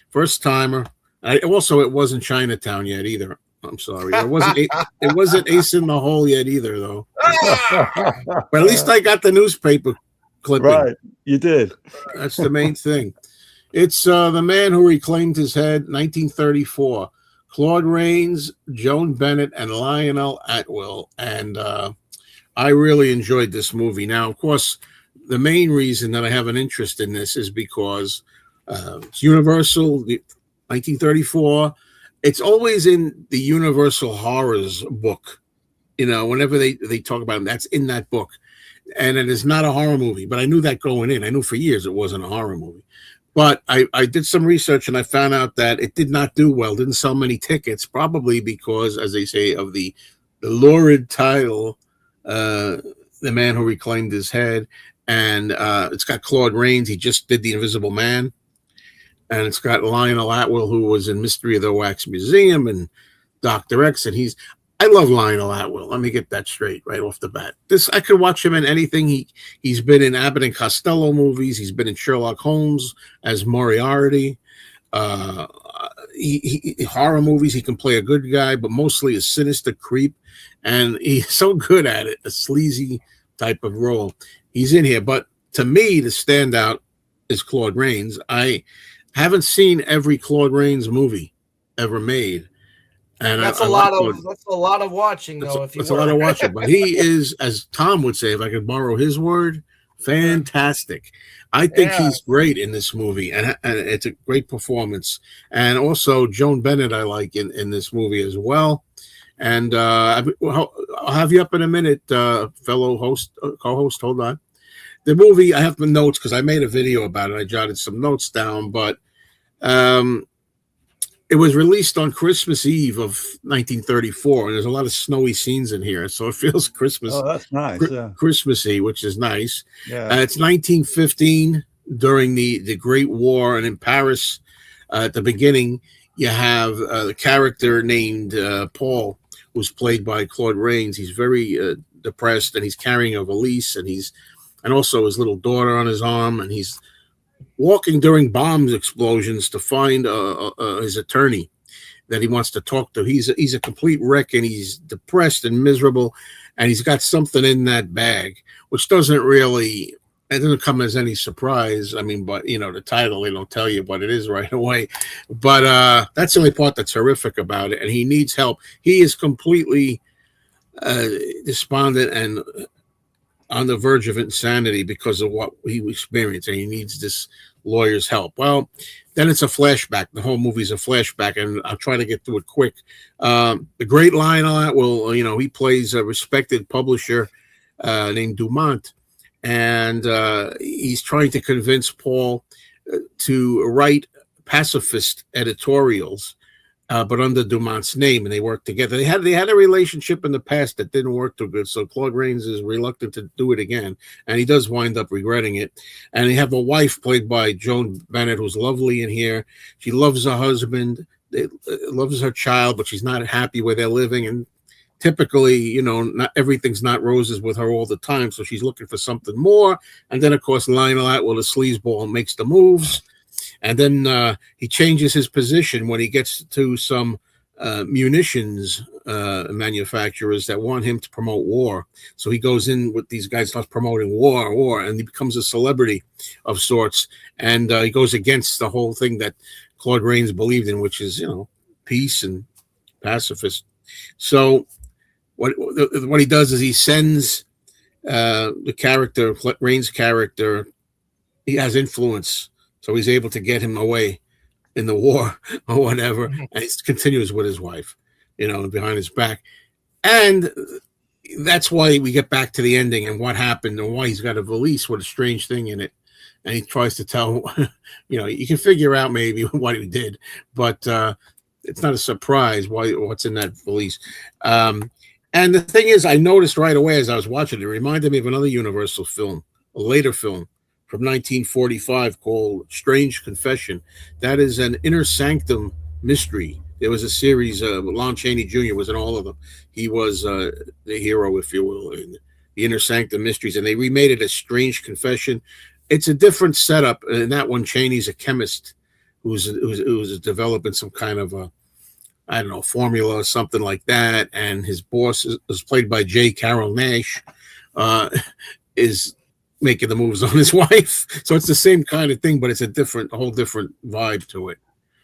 first timer. It wasn't Chinatown yet either. I'm sorry. It wasn't Ace in the Hole yet either, though. Ah! But at least I got the newspaper clipping. Right, you did. That's the main thing. It's The Man Who Reclaimed His Head, 1934. Claude Rains, Joan Bennett, and Lionel Atwill. And I really enjoyed this movie. Now, of course, the main reason that I have an interest in this is because it's Universal, 1934. It's always in the Universal Horrors book. You know, whenever they talk about it, that's in that book. And it is not a horror movie. But I knew that going in. I knew for years it wasn't a horror movie. But I did some research and I found out that it did not do well, didn't sell many tickets, probably because, as they say, of the lurid title, The Man Who Reclaimed His Head. And it's got Claude Rains. He just did The Invisible Man. And it's got Lionel Atwill, who was in Mystery of the Wax Museum and Dr. X. And I love Lionel Atwill. Let me get that straight right off the bat. I could watch him in anything. He's been in Abbott and Costello movies. He's been in Sherlock Holmes as Moriarty. Horror movies. He can play a good guy, but mostly a sinister creep. And he's so good at it, a sleazy type of role. He's in here. But to me, the standout is Claude Rains. I haven't seen every Claude Rains movie ever made. And that's a lot of watching, though. It's a lot of watching, but he is, as Tom would say, if I could borrow his word, fantastic. I think he's great in this movie, and it's a great performance. And also Joan Bennett, I like in this movie as well. And I'll have you up in a minute, fellow co-host. Hold on. The movie, I have the notes because I made a video about it. I jotted some notes down, but it was released on Christmas Eve of 1934, and there's a lot of snowy scenes in here, so it feels Christmas. Oh, that's nice. Yeah. Christmassy, which is nice. Yeah. It's 1915 during the Great War, and in Paris, at the beginning, you have the character named Paul, who's played by Claude Rains. He's very depressed, and he's carrying a valise, and also his little daughter on his arm, and he's walking during bomb explosions to find his attorney that he wants to talk to. He's a complete wreck, and he's depressed and miserable, and he's got something in that bag, which doesn't come as any surprise. I mean, but the title, they don't tell you what it is right away. But that's the only part that's horrific about it, and he needs help. He is completely despondent and on the verge of insanity because of what he experienced, and he needs this lawyer's help. Well, then it's a flashback. The whole movie's a flashback, and I'll try to get through it quick. The great Lionel Atwill, he plays a respected publisher named Dumont, and he's trying to convince Paul to write pacifist editorials, but under Dumont's name, and they work together. They had a relationship in the past that didn't work too good, so Claude Rains is reluctant to do it again, and he does wind up regretting it. And they have a wife played by Joan Bennett, who's lovely in here. She loves her husband, loves her child, but she's not happy where they're living. And typically, not everything's not roses with her all the time, so she's looking for something more. And then, of course, Lionel Atwill, the sleazeball, makes the moves. And then he changes his position when he gets to some munitions manufacturers that want him to promote war. So he goes in with these guys, starts promoting war, and he becomes a celebrity of sorts. And he goes against the whole thing that Claude Rains believed in, which is, peace and pacifist. So what he does is he sends the character, Rains' character, he has influence. So he's able to get him away in the war or whatever. And he continues with his wife, behind his back. And that's why we get back to the ending and what happened and why he's got a valise with a strange thing in it. And he tries to tell, you can figure out maybe what he did, but it's not a surprise what's in that valise. And the thing is, I noticed right away as I was watching it reminded me of another Universal film, a later film, from 1945 called Strange Confession. That is an inner sanctum mystery. There was a series, Lon Chaney Jr. was in all of them. He was the hero, if you will, in the inner sanctum mysteries, and they remade it as Strange Confession. It's a different setup. In that one, Chaney's a chemist who's developing some kind of I don't know, formula or something like that. And his boss is played by J. Carol Nash, is making the moves on his wife. So it's the same kind of thing, but it's a whole different vibe to it.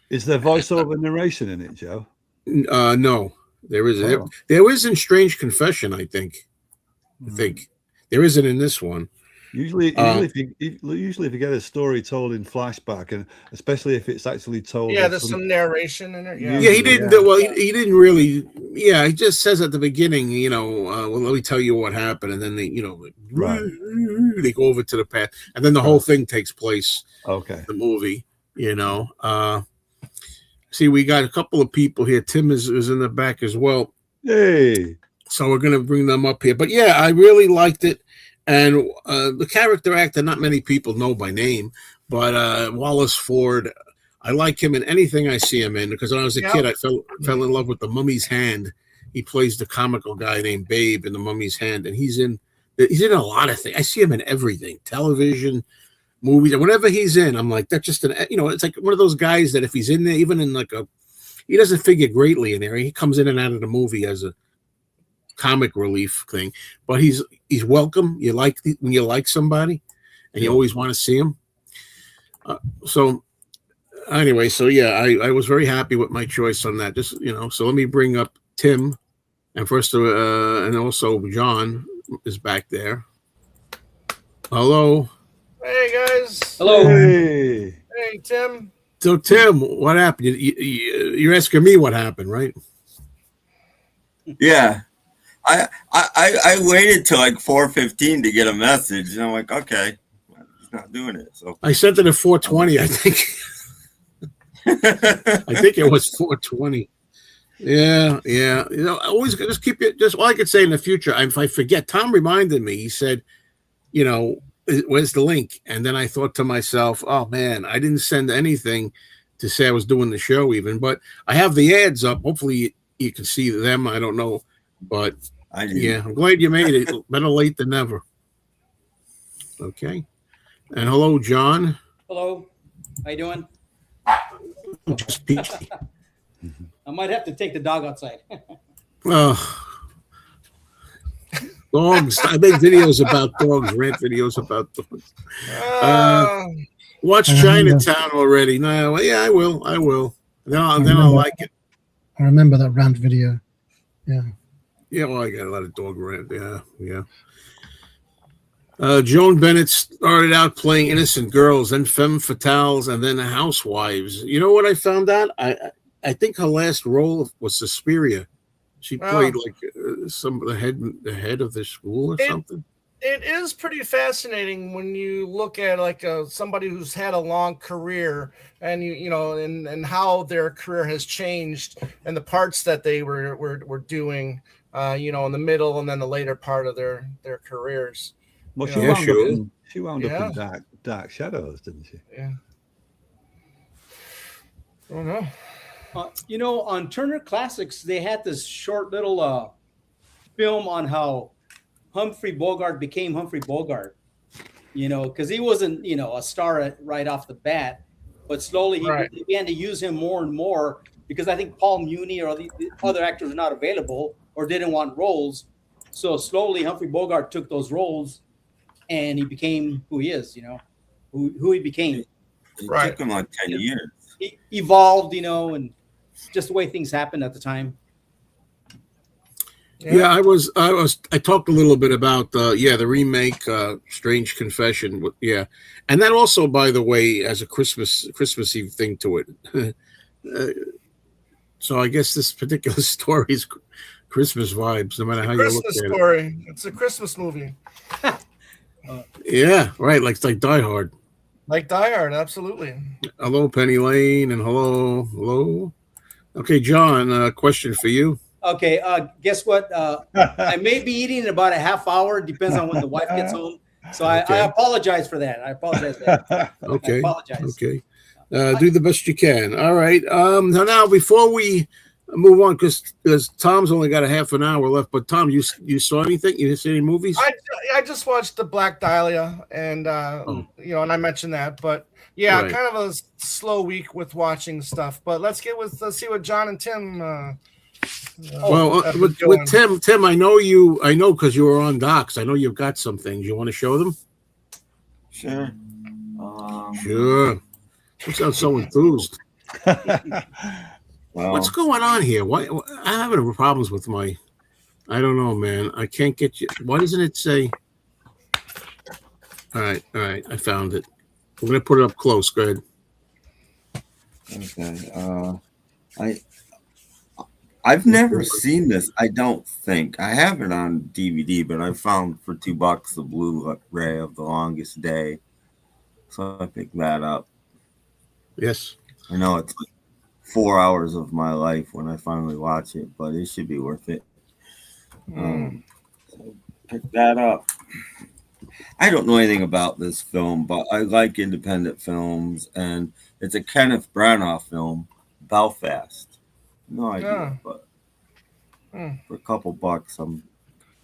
Is there voiceover narration in it, Joe? No, there isn't. Oh. There is in Strange Confession, I think. There isn't in this one. Usually if you get a story told in flashback, and especially if it's actually told, there's some narration in it. Yeah, he didn't. Well, he didn't really. Yeah, he just says at the beginning, well, let me tell you what happened, and then they, they go over to the past, and then the whole thing takes place. Okay. The movie, See, we got a couple of people here. Tim is in the back as well. Hey. So we're gonna bring them up here. But yeah, I really liked it. And the character actor, not many people know by name, but Wallace Ford, I like him in anything I see him in, because when I was a kid, I fell in love with The Mummy's Hand. He plays the comical guy named Babe in The Mummy's Hand, and he's in a lot of things. I see him in everything, television, movies, and whatever he's in, I'm like, that's just it's like one of those guys that if he's in there, even in he doesn't figure greatly in there. He comes in and out of the movie as a comic relief thing, but he's welcome. You like when you like somebody, and you always want to see him. So anyway, I was very happy with my choice on that. Just so let me bring up Tim, and first and also John is back there. Hello. Hey guys. Hello. Hey. Hey Tim. So Tim, what happened? You're asking me what happened, right? Yeah. I waited till like 4:15 to get a message, and I'm like, okay, he's not doing it. So I sent it at 4:20, I think. I think it was 4:20. Yeah. Always just keep it. Just all I could say in the future, if I forget, Tom reminded me. He said, where's the link? And then I thought to myself, oh man, I didn't send anything to say I was doing the show even, but I have the ads up. Hopefully you can see them. I don't know, but. Yeah, I'm glad you made it. Better late than never. Okay. And hello, John. Hello. How you doing? Just peachy. I might have to take the dog outside. Dogs. I make videos about dogs, rant videos about dogs. Watch Chinatown already. No, yeah, I will. Then I'll like it. I remember that rant video. Yeah. Yeah, well, I got a lot of dog rant. Yeah. Joan Bennett started out playing innocent girls, then femme fatales, and then housewives. You know what I found out? I think her last role was Suspiria. She played the head of the school or something. It is pretty fascinating when you look at somebody who's had a long career, and and how their career has changed, and the parts that they were doing. In the middle and then the later part of their careers. Well, she wound up in Dark Shadows, didn't she? Yeah. I don't know. On Turner Classics, they had this short little film on how Humphrey Bogart became Humphrey Bogart. Because he wasn't, a star right off the bat, but slowly he began to use him more and more, because I think Paul Muni or the other actors were not available or didn't want roles. So slowly Humphrey Bogart took those roles, and he became who he is, who he became. It took him like 10 years. He evolved, and just the way things happened at the time. Yeah, I talked a little bit about the remake, Strange Confession. Yeah. And that also, by the way, has a Christmassy thing to it. So I guess this particular story is Christmas vibes, no matter how you look at it. Story. It's a Christmas movie. Yeah, right. Like Die Hard. Like Die Hard, absolutely. Hello, Penny Lane, and hello. Okay, John, question for you. Okay, guess what? I may be eating in about a half hour. Depends on when the wife gets home. So I apologize for that. Okay. I apologize. Okay. Do the best you can. All right. Now, before we move on because Tom's only got a half an hour left. But Tom, you saw anything? You didn't see any movies? I just watched the Black Dahlia, and and I mentioned that, but yeah, Right. kind of a slow week with watching stuff. But let's see what John and Tim. With Tim, I know because you were on Docs. I know you've got some things. You want to show them? Sure. Sure. You sound so enthused. Well, What's going on here? Why I'm having problems with my? I don't know, man. I can't get you. Why doesn't it say? All right. I found it. I'm gonna put it up close. Go ahead. Okay. I've never seen this. I don't think I have it on DVD, but I found for $2 the Blu-ray of The Longest Day, so I picked that up. Yes. I know it's like 4 hours of my life when I finally watch it, but it should be worth it. So pick that up. I don't know anything about this film, but I like independent films, and it's a Kenneth Branagh film, Belfast. No idea, but for a couple bucks, I'm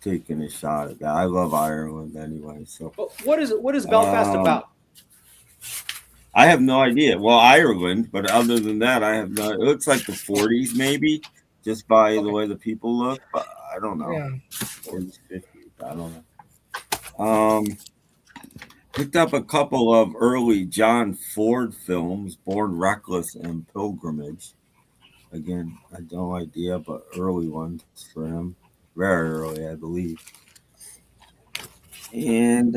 taking a shot at that. I love Ireland anyway, so. But what is Belfast about? I have no idea. Well, Ireland, but other than that, I have no. It looks like the 40s, maybe, just by the way the people look. But I don't know. Yeah. 40s, 50s. I don't know. Picked up a couple of early John Ford films, Born Reckless and Pilgrimage. Again, I have no idea, but early ones for him. Very early, I believe. And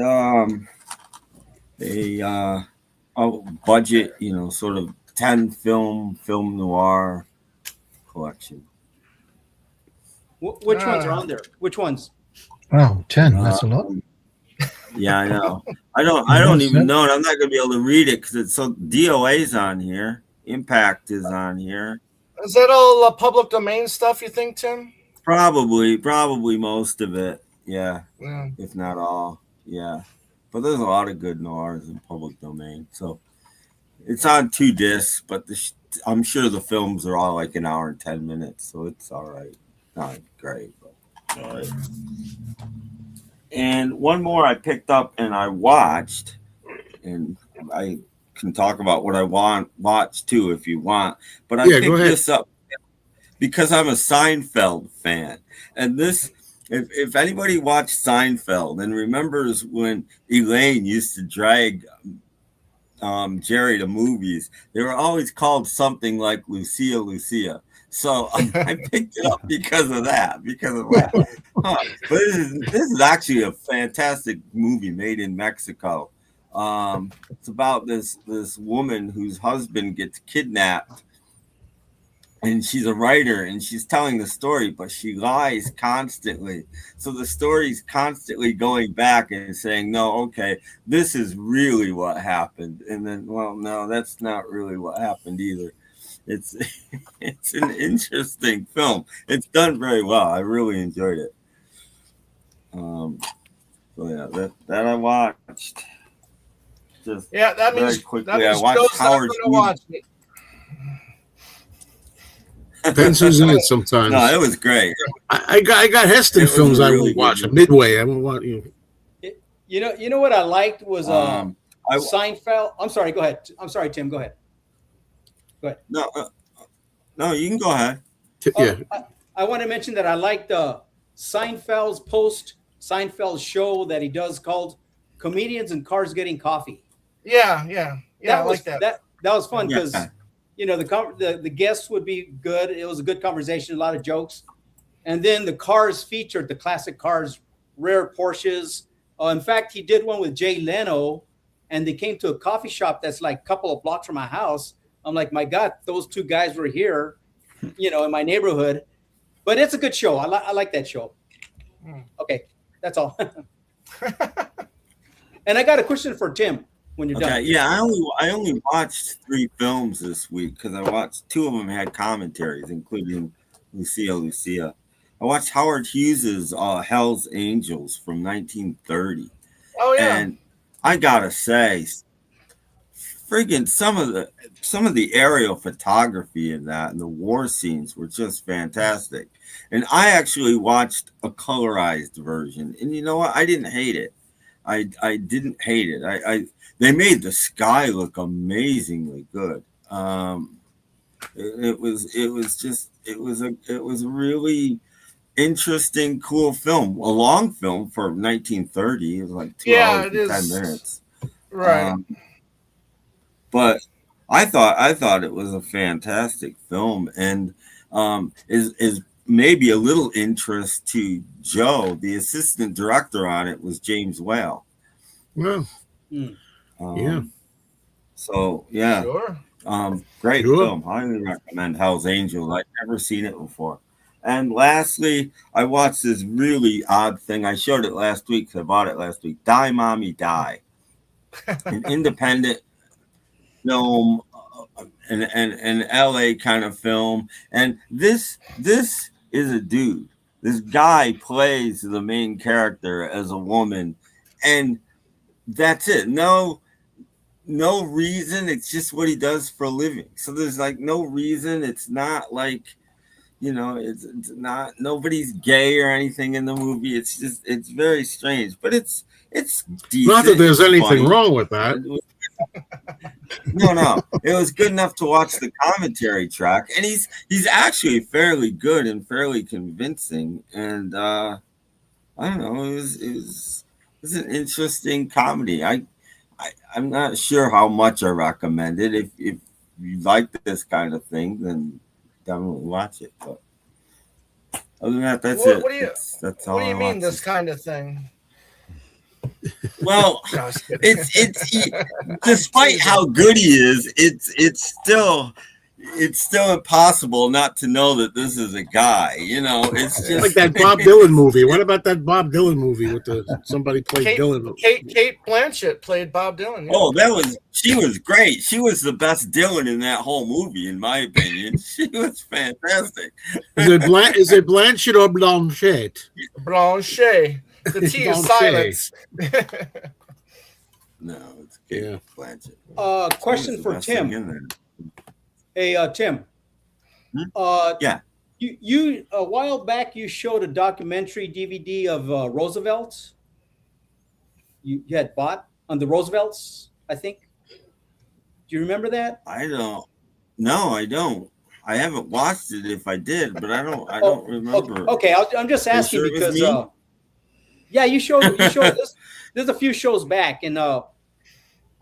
budget, sort of 10 film noir collection. Which ones are on there? Which ones? Wow, 10. That's a lot. Yeah, I know. I don't even know, and I'm not going to be able to read it because it's so. DOA's on here. Impact is on here. Is that all public domain stuff, you think, Tim? Probably most of it. Yeah. If not all. Yeah. But there's a lot of good noirs in public domain. So it's on 2 discs, but I'm sure the films are all like an hour and 10 minutes. So it's all right. Not great, but all right. And one more I picked up and I watched, and I can talk about what I watch too if you want. But I picked this up because I'm a Seinfeld fan. And this, if anybody watched Seinfeld and remembers when Elaine used to drag Jerry to movies, they were always called something like Lucia. So I picked it up because of that. But this is actually a fantastic movie made in Mexico. It's about this woman whose husband gets kidnapped, and she's a writer, and she's telling the story, but she lies constantly. So the story's constantly going back and saying, no, okay, this is really what happened. And then, well, no, that's not really what happened either. It's an interesting film. It's done very well. I really enjoyed it. So yeah, that I watched. That means quickly. That means I watched Howard Hughes. Depends who's in it sometimes. No, it was great. I got Heston films I won't watch. Midway, I won't watch. You know what I liked was Seinfeld. I'm sorry. Go ahead. I'm sorry, Tim. Go ahead. No, you can go ahead. Yeah. I want to mention that I liked Seinfeld's Seinfeld show that he does called Comedians in Cars Getting Coffee. Yeah. I like that. That was fun because the guests would be good. It was a good conversation, a lot of jokes, and then the cars featured the classic cars, rare Porsches. In fact, he did one with Jay Leno, and they came to a coffee shop that's like a couple of blocks from my house. I'm like, my God, those 2 guys were here, in my neighborhood. But it's a good show. I like that show. Okay, that's all. And I got a question for Tim when you're done. Yeah, I only watched 3 films this week because I watched 2 of them had commentaries, including Lucia. I watched Howard Hughes's Hell's Angels from 1930. Oh yeah. And I gotta say, friggin' some of the aerial photography in that and the war scenes were just fantastic. And I actually watched a colorized version, and you know what? I didn't hate it. I didn't hate it. They made the sky look amazingly good. It was a really interesting, cool film. A long film for 1930. It was like 2 hours and 10 minutes. Right. But I thought it was a fantastic film, and is maybe a little interest to Joe. The assistant director on it was James Whale. Well, yeah. So yeah, Sure. Great film. Highly recommend Hell's Angel. I've never seen it before. And lastly, I watched this really odd thing. I showed it last week because I bought it last week. Die, Mommy, Die. An independent film, an LA kind of film. And this is a dude. This guy plays the main character as a woman. And that's it. No reason. It's just what he does for a living. So there's like no reason. It's not like, it's not, nobody's gay or anything in the movie. It's just, it's very strange, but it's decent. Not that there's anything funny. wrong with that. No. It was good enough to watch the commentary track, and he's actually fairly good and fairly convincing. And I don't know, it was an interesting comedy. I'm not sure how much I recommend it. If you like this kind of thing, then definitely watch it. But other than that, that's it. That's all. What do you mean this kind of thing? Well, it's despite how good he is, it's still impossible not to know that this is a guy. It's just like that Bob Dylan movie. What about that Bob Dylan movie with somebody played Dylan? Kate Blanchett played Bob Dylan. Yeah. Oh, she was great. She was the best Dylan in that whole movie, in my opinion. She was fantastic. Is it Blanchett or Blanchett? Blanchett. The T is silence. No, it's Kate Blanchett. Question for Tim. Hey, Tim. Yeah. You a while back you showed a documentary DVD of Roosevelt's. You had bought on the Roosevelt's, I think. Do you remember that? I don't. No, I don't. I haven't watched it. If I did, but I don't remember. Okay, I'm just asking because. Yeah, you showed this. There's a few shows back, and I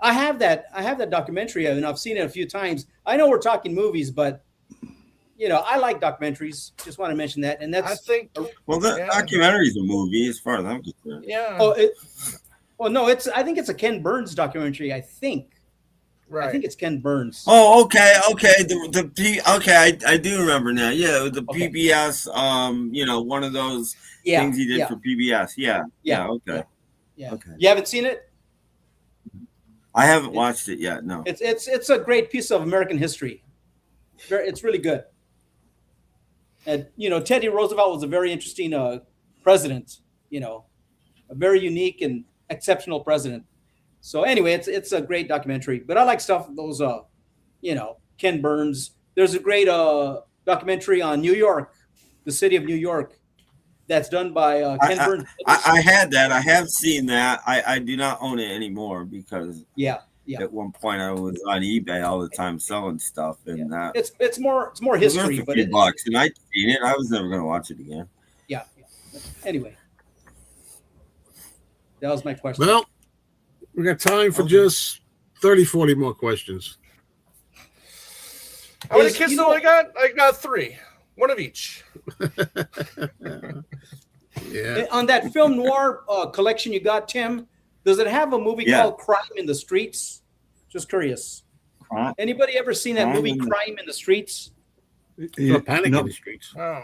have that documentary, and I've seen it a few times. I know we're talking movies, but I like documentaries. Just want to mention that, and that's. I think. Well, the documentary is a movie, as far as I'm concerned. Yeah. No, I think it's a Ken Burns documentary. I think. Right. I think it's Ken Burns. Oh, okay. I do remember now. Yeah, the PBS. One of those. Things he did for PBS. Yeah. Okay. Yeah. Okay. You haven't seen it? I haven't watched it yet. No. It's a great piece of American history. It's really good. And Teddy Roosevelt was a very interesting president. A very unique and exceptional president. So anyway, it's a great documentary. But I like stuff those Ken Burns. There's a great documentary on New York, the city of New York. That's done by Ken Burns. I had that. I have seen that. I do not own it anymore because at one point I was on eBay all the time selling stuff, and it's more history. But $50, and I'd seen it. I was never going to watch it again. Yeah. Anyway, that was my question. Well, we got time for just 30, 40 more questions. How many kids do I got? I got 3. One of each. Yeah. On that film noir collection you got, Tim, does it have a movie called Crime in the Streets? Just curious. Anybody ever seen that movie, Crime in the Streets? Panic in the Streets. Oh.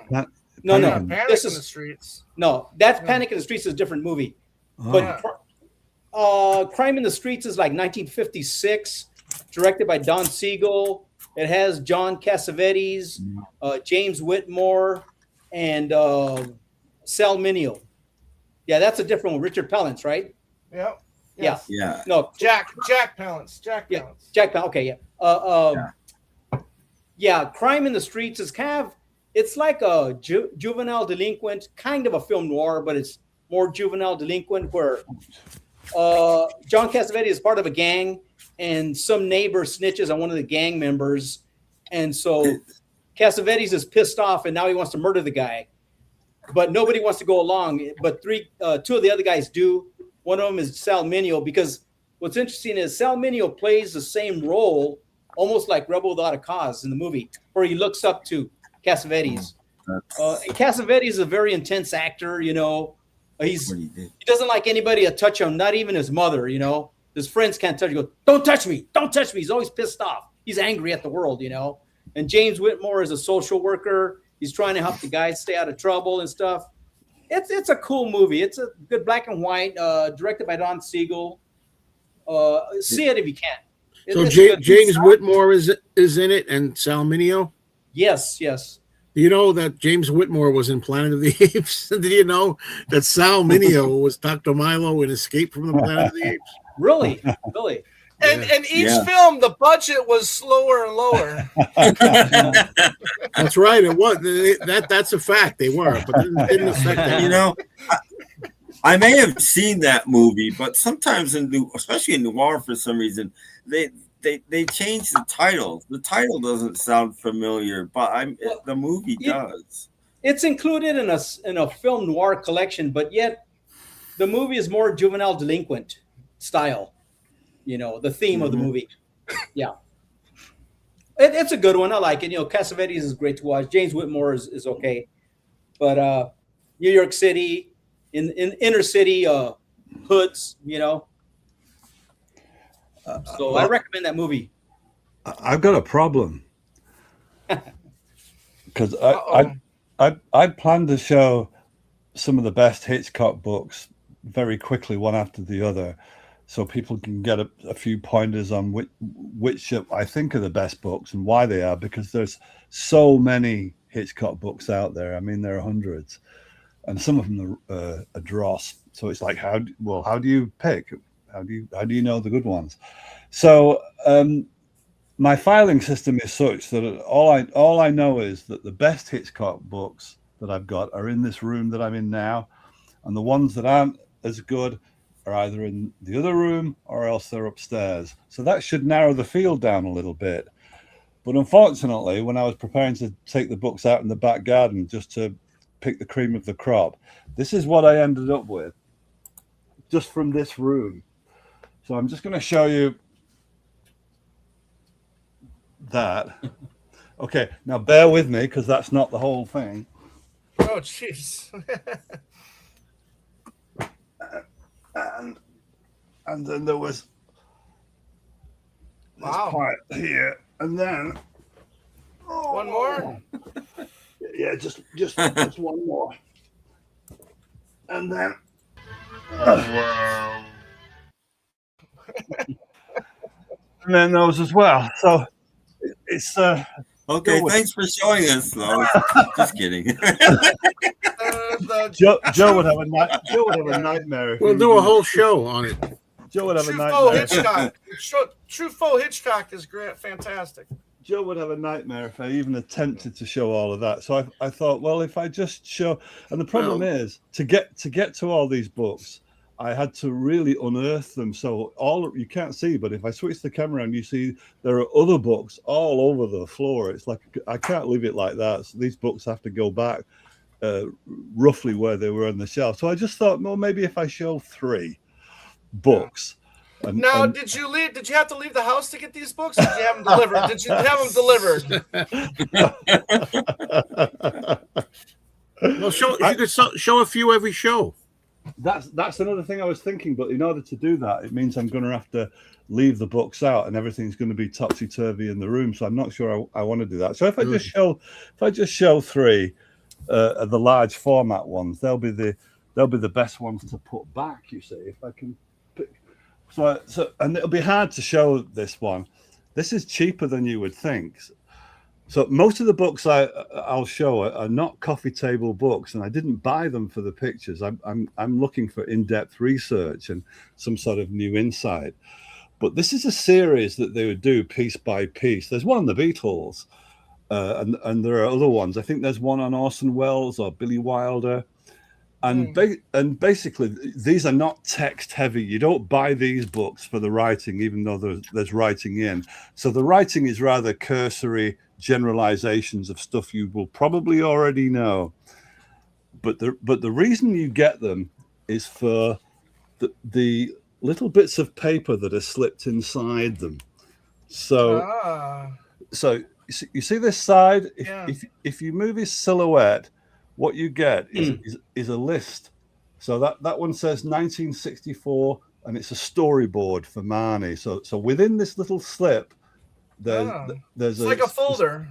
No. Panic in the Streets. No, that's Panic in the Streets is a different movie. But Crime in the Streets is like 1956, directed by Don Siegel. It has John Cassavetes, James Whitmore, and Sal Mineo. Yeah, that's a different one. Richard Palance, right? Yeah. Yes. Yeah. No, Jack Palance. Jack yeah, Palance. Jack. Okay, yeah. Crime in the Streets is kind of, it's like a juvenile delinquent, kind of a film noir, but it's more juvenile delinquent where John Cassavetes is part of a gang, and some neighbor snitches on one of the gang members, and so Cassavetes is pissed off, and now he wants to murder the guy, but nobody wants to go along. But two of the other guys do. One of them is Sal Mineo, because what's interesting is Sal Mineo plays the same role, almost like Rebel Without a Cause in the movie, where he looks up to Cassavetes. And Cassavetes is a very intense actor, you know. He doesn't like anybody to touch him, not even his mother, you know. His friends can't touch him. He goes, don't touch me, don't touch me. He's always pissed off. He's angry at the world, you know. And James Whitmore is a social worker. He's trying to help the guys stay out of trouble and stuff. It's a cool movie. It's a good black and white, directed by Don Siegel. See it if you can. So James Whitmore is in it, and Sal Mineo? Yes. Do you know that James Whitmore was in Planet of the Apes? Did you know that Sal Mineo was Dr. Milo in Escape from the Planet of the Apes? Really? And each film, the budget was slower and lower. That's right. It was. That's a fact. They were, but it didn't affect that. You know, I may have seen that movie, but sometimes especially in noir, for some reason, they change the title. The title doesn't sound familiar, but the movie does. It's included in a film noir collection, but yet the movie is more juvenile delinquent style. You know, the theme of the movie. Yeah. It's a good one. I like it. You know, Cassavetes is great to watch. James Whitmore is okay. But New York City, in inner city hoods, you know. So I recommend that movie. I've got a problem. Because I planned to show some of the best Hitchcock books very quickly, one after the other, so people can get a few pointers on which I think are the best books and why they are, because there's so many Hitchcock books out there. I mean, there are hundreds, and some of them are a dross. So it's like, how do you pick? How do you know the good ones? So my filing system is such that all I know is that the best Hitchcock books that I've got are in this room that I'm in now, and the ones that aren't as good are either in the other room or else they're upstairs. So that should narrow the field down a little bit. But unfortunately, when I was preparing to take the books out in the back garden just to pick the cream of the crop, this is what I ended up with just from this room. So I'm just going to show you that. Okay, now bear with me because that's not the whole thing. Oh, jeez. And then there was this part here, and then one more. Yeah, just one more, and then Wow. and then those as well. So it's okay. Thanks for showing us, though. Just kidding. Joe would have a nightmare. We'll do a whole show on it. Joe would have a nightmare. Truffaut Hitchcock is great, fantastic. Joe would have a nightmare if I even attempted to show all of that. So I thought, well, if I just show, and the problem is to get to all these books, I had to really unearth them. So you can't see, but if I switch the camera and you see there are other books all over the floor, it's like I can't leave it like that. So these books have to go back roughly where they were on the shelf. So I just thought, well, maybe if I show 3 books. Did you have to leave the house to get these books? Or did you have them delivered? Did you have them delivered? Well, you could show a few every show. That's another thing I was thinking, but in order to do that, it means I'm going to have to leave the books out, and everything's going to be topsy turvy in the room. So I'm not sure I want to do that. So if I just show 3 of the large format ones, they'll be the best ones to put back. You see, if I can pick. So and it'll be hard to show this one. This is cheaper than you would think. So most of the books I'll show are not coffee table books, and I didn't buy them for the pictures. I'm looking for in-depth research and some sort of new insight. But this is a series that they would do piece by piece. There's one on the Beatles, and there are other ones. I think there's one on Orson Welles or Billy Wilder. And basically, these are not text heavy. You don't buy these books for the writing, even though there's writing in. So the writing is rather cursory generalizations of stuff you will probably already know. But the reason you get them is for the little bits of paper that are slipped inside them. So you see this side. If you move his silhouette, what you get is a list. So that one says 1964, and it's a storyboard for Marnie. So within this little slip, there's like a folder.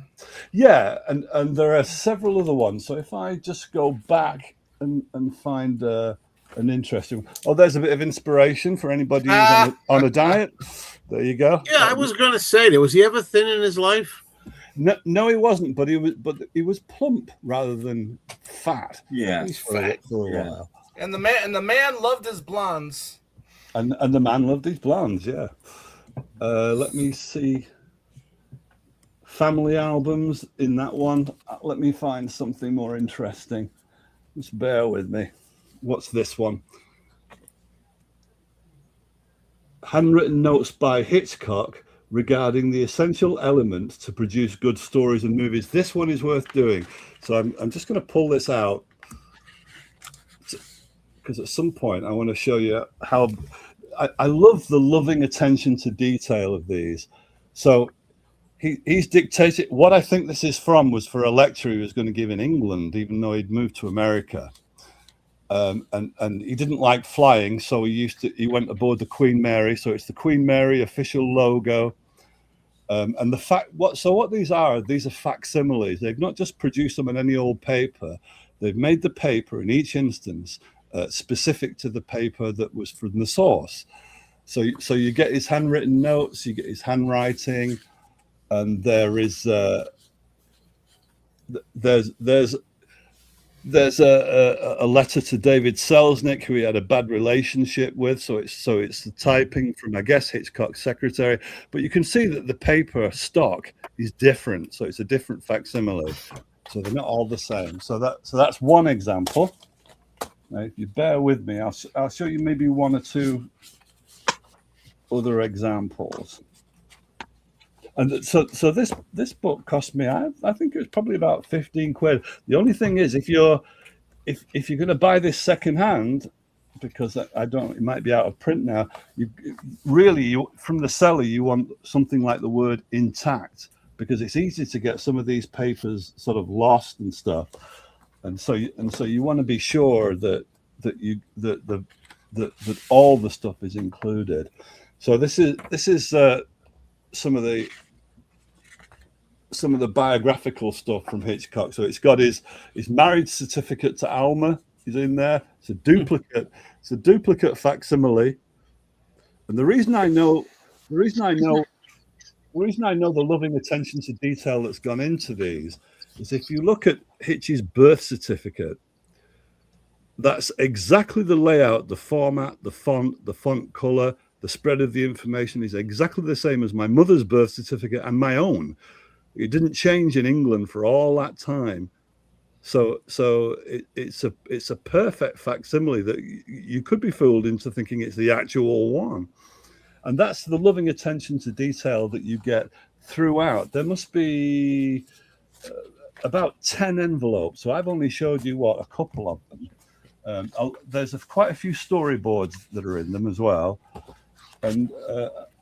Yeah, and there are several other ones. So if I just go back and find an interesting. Oh, there's a bit of inspiration for anybody who's on a diet. There you go. Yeah, I was going to say that. Was he ever thin in his life? No, he wasn't, but he was plump rather than fat. Yeah, he's fat for a while. And the man loved his blondes. And the man loved his blondes. Yeah. Let me see. Family albums in that one. Let me find something more interesting. Just bear with me. What's this one? Handwritten notes by Hitchcock regarding the essential elements to produce good stories and movies. This one is worth doing. So I'm just going to pull this out because at some point I want to show you how I love the loving attention to detail of these. So he's dictated. What I think this is from was for a lecture he was going to give in England, even though he'd moved to America. And he didn't like flying, so he went aboard the Queen Mary. So it's the Queen Mary official logo. And what these are facsimiles. They've not just produced them on any old paper. They've made the paper in each instance specific to the paper that was from the source. So you get his handwritten notes, you get his handwriting, and there is there's a letter to David Selznick, who he had a bad relationship with. So it's the typing from, I guess, Hitchcock's secretary. But you can see that the paper stock is different. So it's a different facsimile. So they're not all the same. So that's one example. Now, if you bear with me, I'll show you maybe one or two other examples. And so this book cost me, I think it was probably about 15 quid. The only thing is, if you're going to buy this secondhand, because it might be out of print now, you from the seller you want something like the word intact, because it's easy to get some of these papers sort of lost and stuff, and so you want to be sure that all the stuff is included. So this is some of the biographical stuff from Hitchcock. So it's got his marriage certificate to Alma is in there. It's a duplicate. It's a duplicate facsimile. And the reason I know the loving attention to detail that's gone into these is if you look at Hitch's birth certificate, that's exactly the layout, the format, the font color, the spread of the information is exactly the same as my mother's birth certificate and my own. It didn't change in England for all that time. So it's a perfect facsimile that you could be fooled into thinking it's the actual one. And that's the loving attention to detail that you get throughout. There must be about 10 envelopes. So I've only showed you a couple of them. There's quite a few storyboards that are in them as well. And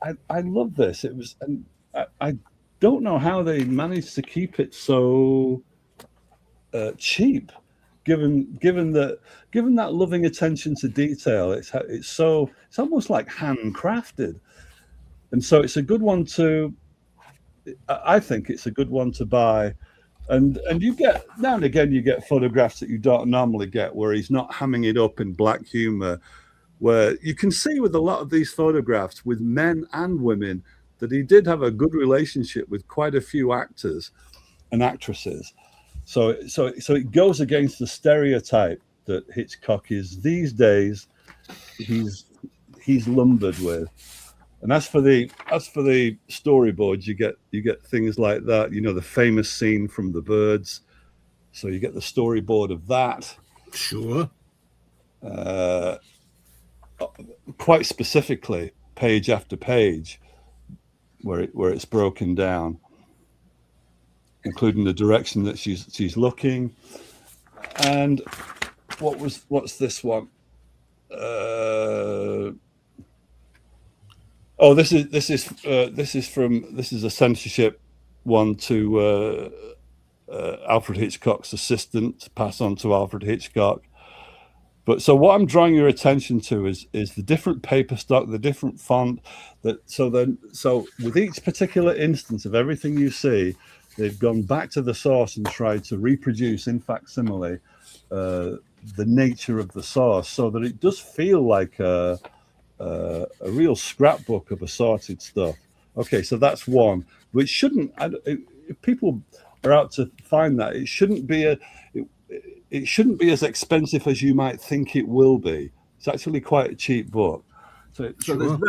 I love this. It was, and I don't know how they managed to keep it so cheap, given that loving attention to detail. It's almost like handcrafted, and so it's a good one to. I think it's a good one to buy, and you get now and again you get photographs that you don't normally get, where he's not hamming it up in black humor, where you can see with a lot of these photographs with men and women that he did have a good relationship with quite a few actors. and actresses. So it goes against the stereotype that Hitchcock is these days. He's lumbered with. And as for the storyboards, you get things like that. You know, the famous scene from The Birds. So you get the storyboard of that. Sure. Quite specifically, page after page, where it's broken down, including the direction that she's looking. And what's this one? This is a censorship one to Alfred Hitchcock's assistant to pass on to Alfred Hitchcock. But so what I'm drawing your attention to is the different paper stock, the different font. So with each particular instance of everything you see, they've gone back to the source and tried to reproduce in facsimile the nature of the source, so that it does feel like a real scrapbook of assorted stuff. Okay, so that's one, which shouldn't. If people are out to find that, it shouldn't be as expensive as you might think it will be. It's actually quite a cheap book. So sure.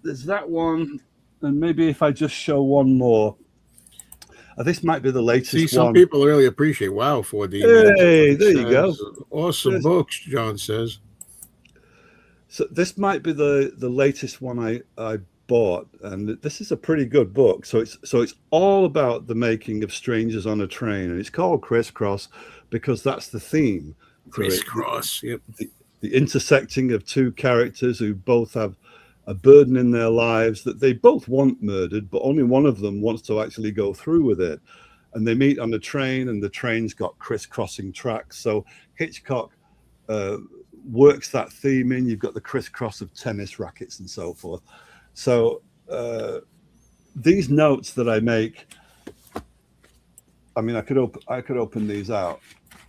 There's that one, and maybe if I just show one more. This might be the latest one. See, some people really appreciate. Wow, 4D. Hey, there you go. Awesome books, John says. So this might be the latest one I bought, and this is a pretty good book. So it's all about the making of Strangers on a Train, and it's called Crisscross because that's the theme. Crisscross. Yep. The intersecting of two characters who both have a burden in their lives that they both want murdered, but only one of them wants to actually go through with it. And they meet on a train, and the train's got crisscrossing tracks. So Hitchcock works that theme in. You've got the crisscross of tennis rackets and so forth. So these notes that I make, I mean, I could open these out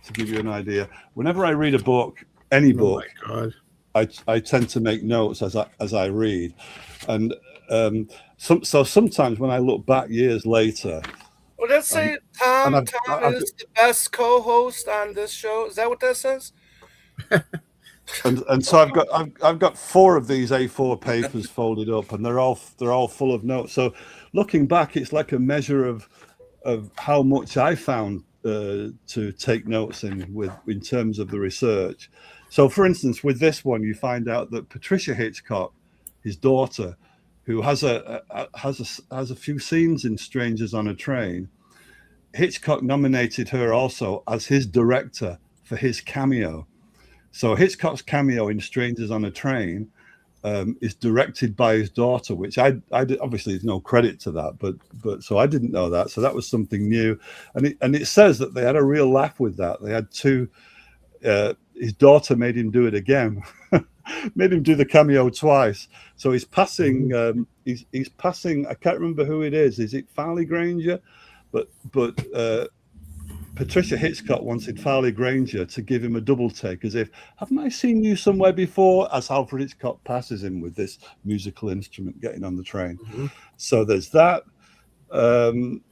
to give you an idea. Whenever I read a book, any book, oh my God, I tend to make notes as I read, and so sometimes when I look back years later. Well, let's say Tom is the best co-host on this show. Is that what that says? And so I've got 4 of these A4 papers folded up, and they're all full of notes. So looking back, it's like a measure of how much I found to take notes in terms of the research. So, for instance, with this one, you find out that Patricia Hitchcock, his daughter, who has a few scenes in Strangers on a Train, Hitchcock nominated her also as his director for his cameo. So Hitchcock's cameo in Strangers on a Train is directed by his daughter, which I obviously there's no credit to that, but so I didn't know that. So that was something new, and it says that they had a real laugh with that. They had 2. His daughter made him do it again, made him do the cameo twice. So he's passing. He's passing. I can't remember who it is. Is it Farley Granger? But Patricia Hitchcock wanted Farley Granger to give him a double take, as if, haven't I seen you somewhere before? As Alfred Hitchcock passes him with this musical instrument getting on the train. Mm-hmm. So there's that. And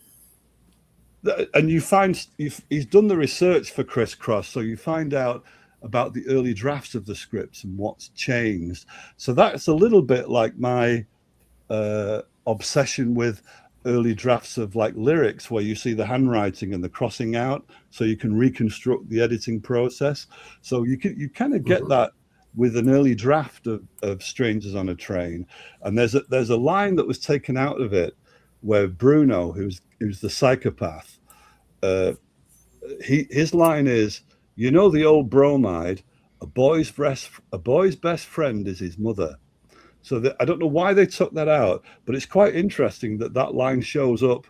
you find he's done the research for Crisscross, so you find out about the early drafts of the scripts and what's changed. So that's a little bit like my obsession with early drafts of like lyrics, where you see the handwriting and the crossing out, so you can reconstruct the editing process. So you kind of get that with an early draft of Strangers on a Train. And there's a line that was taken out of it where Bruno, who's the psychopath, his line is, you know, the old bromide, a boy's best friend is his mother. So I don't know why they took that out, but it's quite interesting that line shows up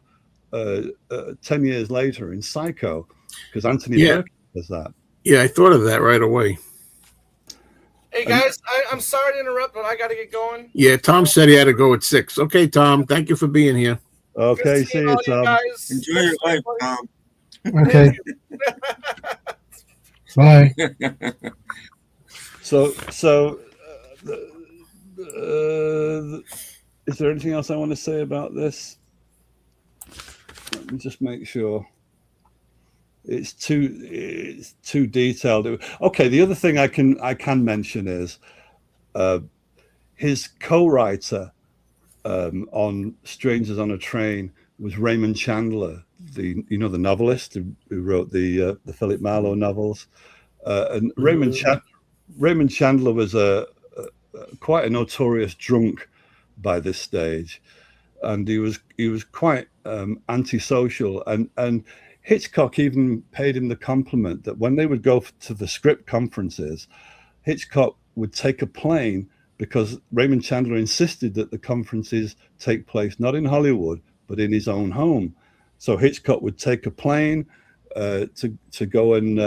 10 years later in Psycho, because Anthony Perkins does that. Yeah, I thought of that right away. Hey guys, I'm sorry to interrupt, but I got to get going. Yeah, Tom said he had to go at 6. Okay, Tom, thank you for being here. Okay, see you, Tom. Guys. Enjoy your life, Tom. Okay. Bye. So is there anything else I want to say about this? Let me just make sure. it's too detailed. Okay, the other thing I can mention is his co-writer on Strangers on a Train was Raymond Chandler, the novelist who wrote the Philip Marlowe novels, and Raymond Chandler was quite a notorious drunk by this stage, and he was quite antisocial, and Hitchcock even paid him the compliment that when they would go to the script conferences, Hitchcock would take a plane, because Raymond Chandler insisted that the conferences take place not in Hollywood but in his own home. So Hitchcock would take a plane to go and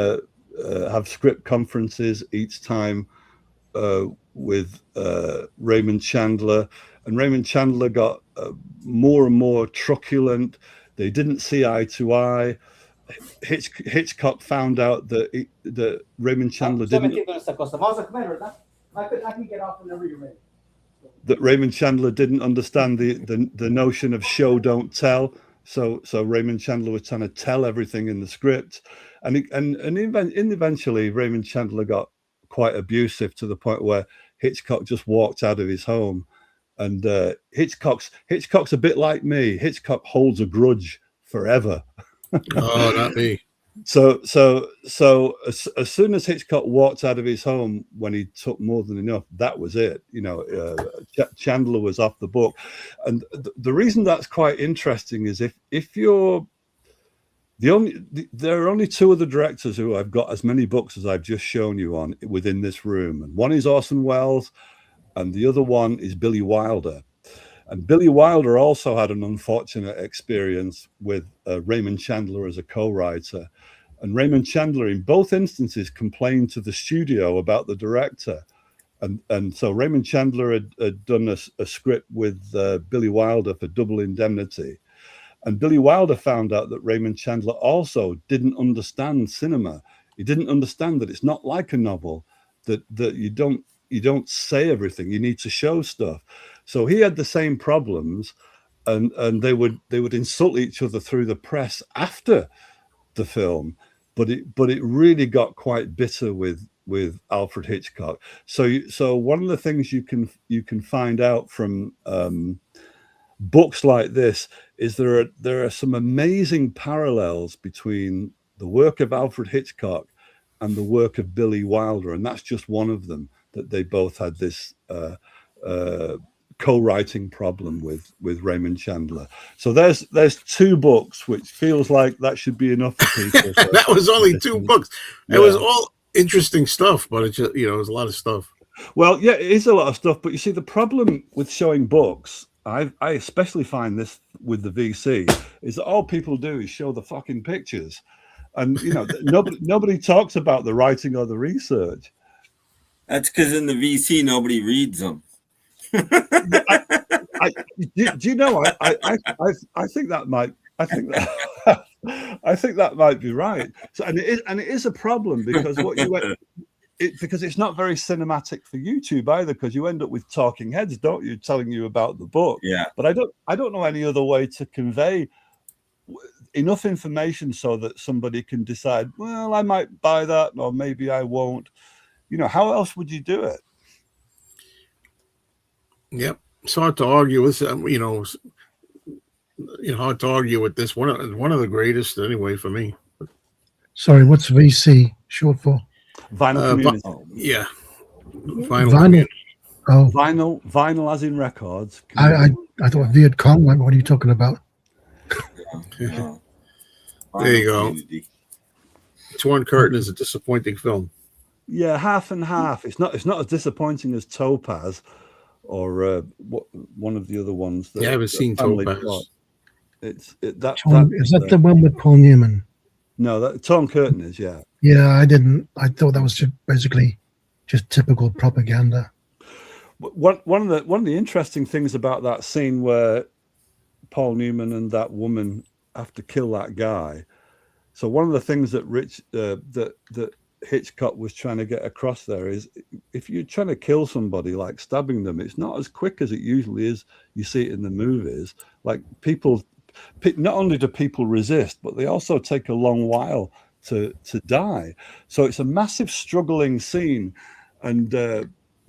have script conferences each time with Raymond Chandler, and Raymond Chandler got more and more truculent. They didn't see eye to eye. Hitchcock found out that Raymond Chandler didn't. I can get off whenever you're ready. That Raymond Chandler didn't understand the notion of show don't tell. So Raymond Chandler was trying to tell everything in the script, and eventually Raymond Chandler got quite abusive to the point where Hitchcock just walked out of his home. And Hitchcock's a bit like me. Hitchcock holds a grudge forever. Oh, not me. So as soon as Hitchcock walked out of his home when he took more than enough, that was it. Chandler was off the book. And the reason that's quite interesting is if you're there are only two other directors who I've got as many books as I've just shown you on within this room, and one is Orson Welles, and the other one is Billy Wilder. And Billy Wilder also had an unfortunate experience with Raymond Chandler as a co-writer. And Raymond Chandler, in both instances, complained to the studio about the director. And so Raymond Chandler had done a script with Billy Wilder for Double Indemnity. And Billy Wilder found out that Raymond Chandler also didn't understand cinema. He didn't understand that it's not like a novel, that you don't say everything, you need to show stuff. So he had the same problems, and they would insult each other through the press after the film, but it really got quite bitter with Alfred Hitchcock. So one of the things you can find out from books like this is there are some amazing parallels between the work of Alfred Hitchcock and the work of Billy Wilder, and that's just one of them, that they both had this co-writing problem with Raymond Chandler. So there's two books, which feels like that should be enough for people. So that was only two books. It was all interesting stuff, but it just, it was a lot of stuff. Well, yeah, it is a lot of stuff, but you see, the problem with showing books, I especially find this with the VC, is that all people do is show the fucking pictures, and nobody talks about the writing or the research. That's because in the VC nobody reads them. Do you know? I think that might. I think that might be right. So, and it is a problem because because it's not very cinematic for YouTube either, because you end up with talking heads, don't you, telling you about the book? Yeah. But I don't know any other way to convey enough information so that somebody can decide, well, I might buy that, or maybe I won't. How else would you do it? Yep, it's hard to argue with. Hard to argue with this. One of the greatest, anyway, for me. Sorry, what's VC short for? Vinyl community. Yeah, vinyl. Oh, vinyl, as in records. I thought Viet Cong. What are you talking about? There you go. Torn Curtain is a disappointing film. Yeah, half and half. It's not as disappointing as Topaz or one of the other ones. I haven't seen Topaz. Is that the one with Paul Newman? No, Torn Curtain is, yeah. Yeah, I didn't. I thought that was basically just typical propaganda. One of the interesting things about that scene where Paul Newman and that woman have to kill that guy. So one of the things that that Hitchcock was trying to get across there is, if you're trying to kill somebody, like stabbing them, it's not as quick as it usually is. You see it in the movies. Like not only do people resist, but they also take a long while to die. So it's a massive struggling scene, and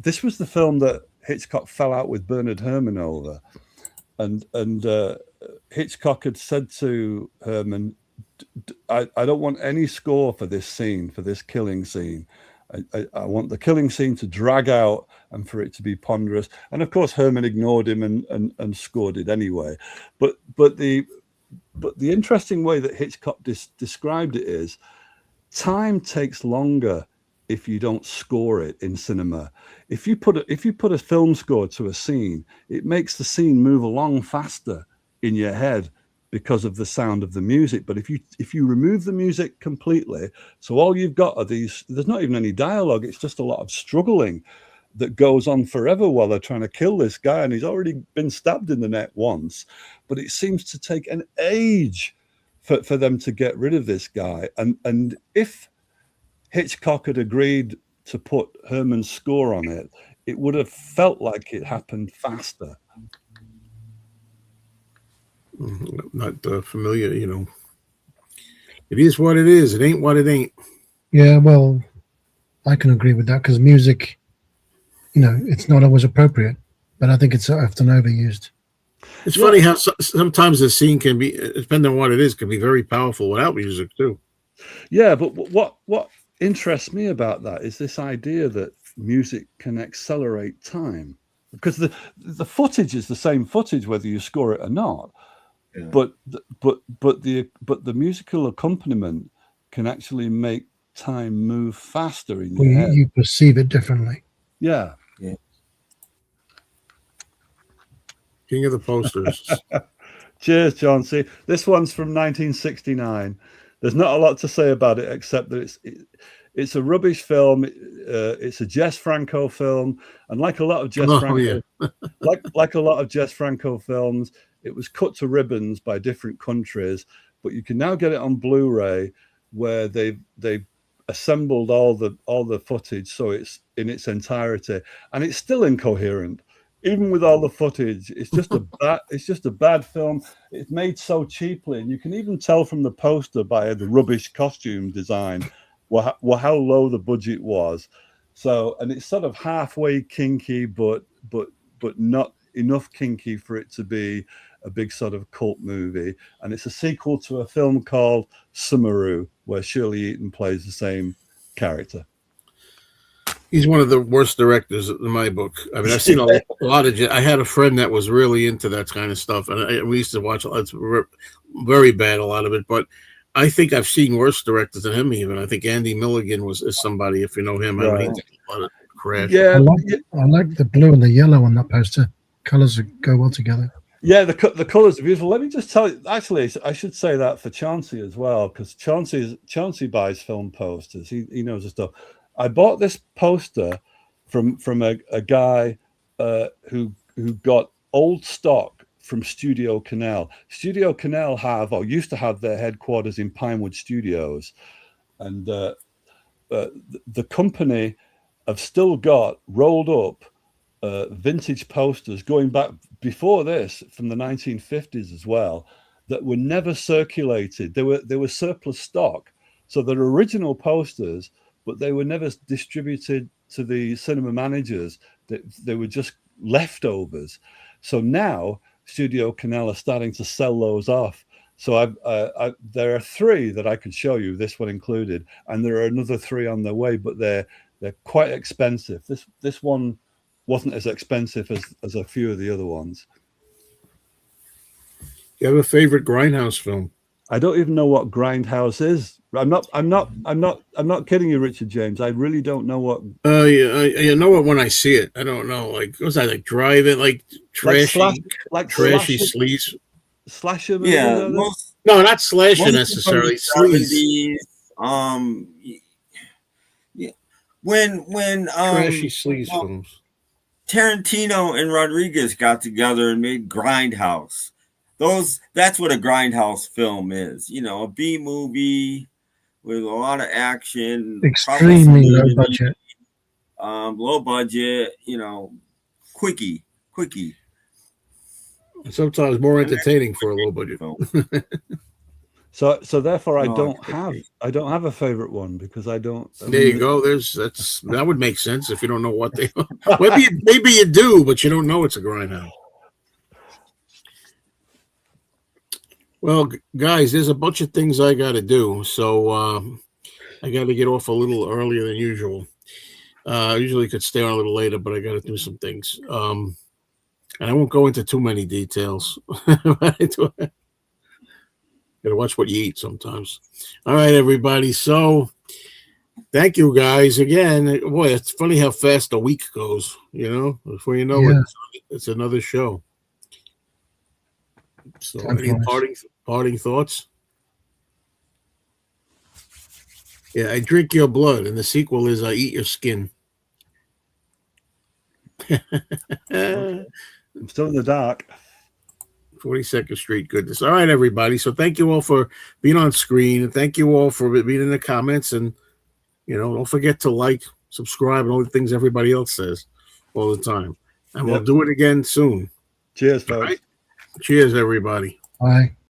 this was the film that Hitchcock fell out with Bernard Herrmann over, and Hitchcock had said to Herrmann, I don't want any score for this scene, for this killing scene. I want the killing scene to drag out and for it to be ponderous. And of course, Herrmann ignored him and scored it anyway. But the interesting way that Hitchcock described it is, time takes longer if you don't score it in cinema. If you put a film score to a scene, it makes the scene move along faster in your head because of the sound of the music. But if you remove the music completely, so all you've got are these, there's not even any dialogue, it's just a lot of struggling that goes on forever while they're trying to kill this guy, and he's already been stabbed in the neck once, but it seems to take an age for them to get rid of this guy. And if Hitchcock had agreed to put Herrmann's score on it, it would have felt like it happened faster. Not familiar, you know. It is what it is. It ain't what it ain't. Yeah, well, I can agree with that because music, you know, it's not always appropriate, but I think it's often overused. It's funny how sometimes the scene can be, depending on what it is, can be very powerful without music too. Yeah, but what interests me about that is this idea that music can accelerate time, because the footage is the same footage whether you score it or not. Yeah. But the musical accompaniment can actually make time move faster in your head. You perceive it differently. Yeah. Yeah. King of the posters. Cheers, Chauncey. This one's from 1969. There's not a lot to say about it except that it's a rubbish film. It's a Jess Franco film, and like a lot of Jess Franco, like a lot of Jess Franco films, it was cut to ribbons by different countries. But you can now get it on Blu-ray, where they've assembled all the footage, so it's in its entirety, and it's still incoherent. Even with all the footage, it's just a bad film. It's made so cheaply, and you can even tell from the poster by the rubbish costume design how low the budget was. So, and it's sort of halfway kinky, but not enough kinky for it to be a big sort of cult movie. And it's a sequel to a film called Sumeru, where Shirley Eaton plays the same character. He's one of the worst directors in my book. I mean, I've seen a lot of. I had a friend that was really into that kind of stuff, and we used to watch. It's very bad, a lot of it. But I think I've seen worse directors than him. Even I think Andy Milligan is somebody. If you know him, right. I mean, a lot of Crash. Yeah, I like the blue and the yellow on that poster. Colors go well together. Yeah, the colors are beautiful. Let me just tell you. Actually, I should say that for Chauncey as well, because Chauncey buys film posters. He knows the stuff. I bought this poster from a guy who got old stock from Studio Canal. Studio Canal used to have their headquarters in Pinewood Studios, and the company have still got rolled up vintage posters going back before this from the 1950s as well, that were never circulated. They were surplus stock, so they're original posters, but they were never distributed to the cinema managers. They were just leftovers. So now Studio Canal are starting to sell those off. So there are 3 that I could show you, this one included, and there are another 3 on their way, but they're quite expensive. This one wasn't as expensive as a few of the other ones. You have a favorite Grindhouse film? I don't even know what Grindhouse is. I'm not kidding you, Richard James. I really don't know what. You know what? When I see it, I don't know. Like, was I like Drive It, like trashy, trashy sleaze slasher? Yeah, no, not slasher necessarily. Sleaze. Yeah. When trashy sleaze films. Tarantino and Rodriguez got together and made Grindhouse. That's what a Grindhouse film is. You know, a B movie with a lot of action, extremely low budget. Low budget, you know, quickie. Sometimes more entertaining for a low budget film. So therefore, I No, don't have a favorite one because I don't. There you go. That would make sense if you don't know what they are. Maybe you do, but you don't know it's a grindhouse. Well, guys, there's a bunch of things I got to do, so I got to get off a little earlier than usual. Usually could stay on a little later, but I got to do some things. And I won't go into too many details. Gotta watch what you eat sometimes. All right, everybody. So thank you guys again. Boy, it's funny how fast a week goes, before you know it, it's another show. So any parting thoughts? Yeah, I drink your blood, and the sequel is I eat your skin. I'm still in the dark. 42nd Street goodness. All right, everybody. So thank you all for being on screen, and thank you all for being in the comments. And don't forget to like, subscribe, and all the things everybody else says all the time. And we'll do it again soon. Cheers, folks. Right? Cheers, everybody. Bye.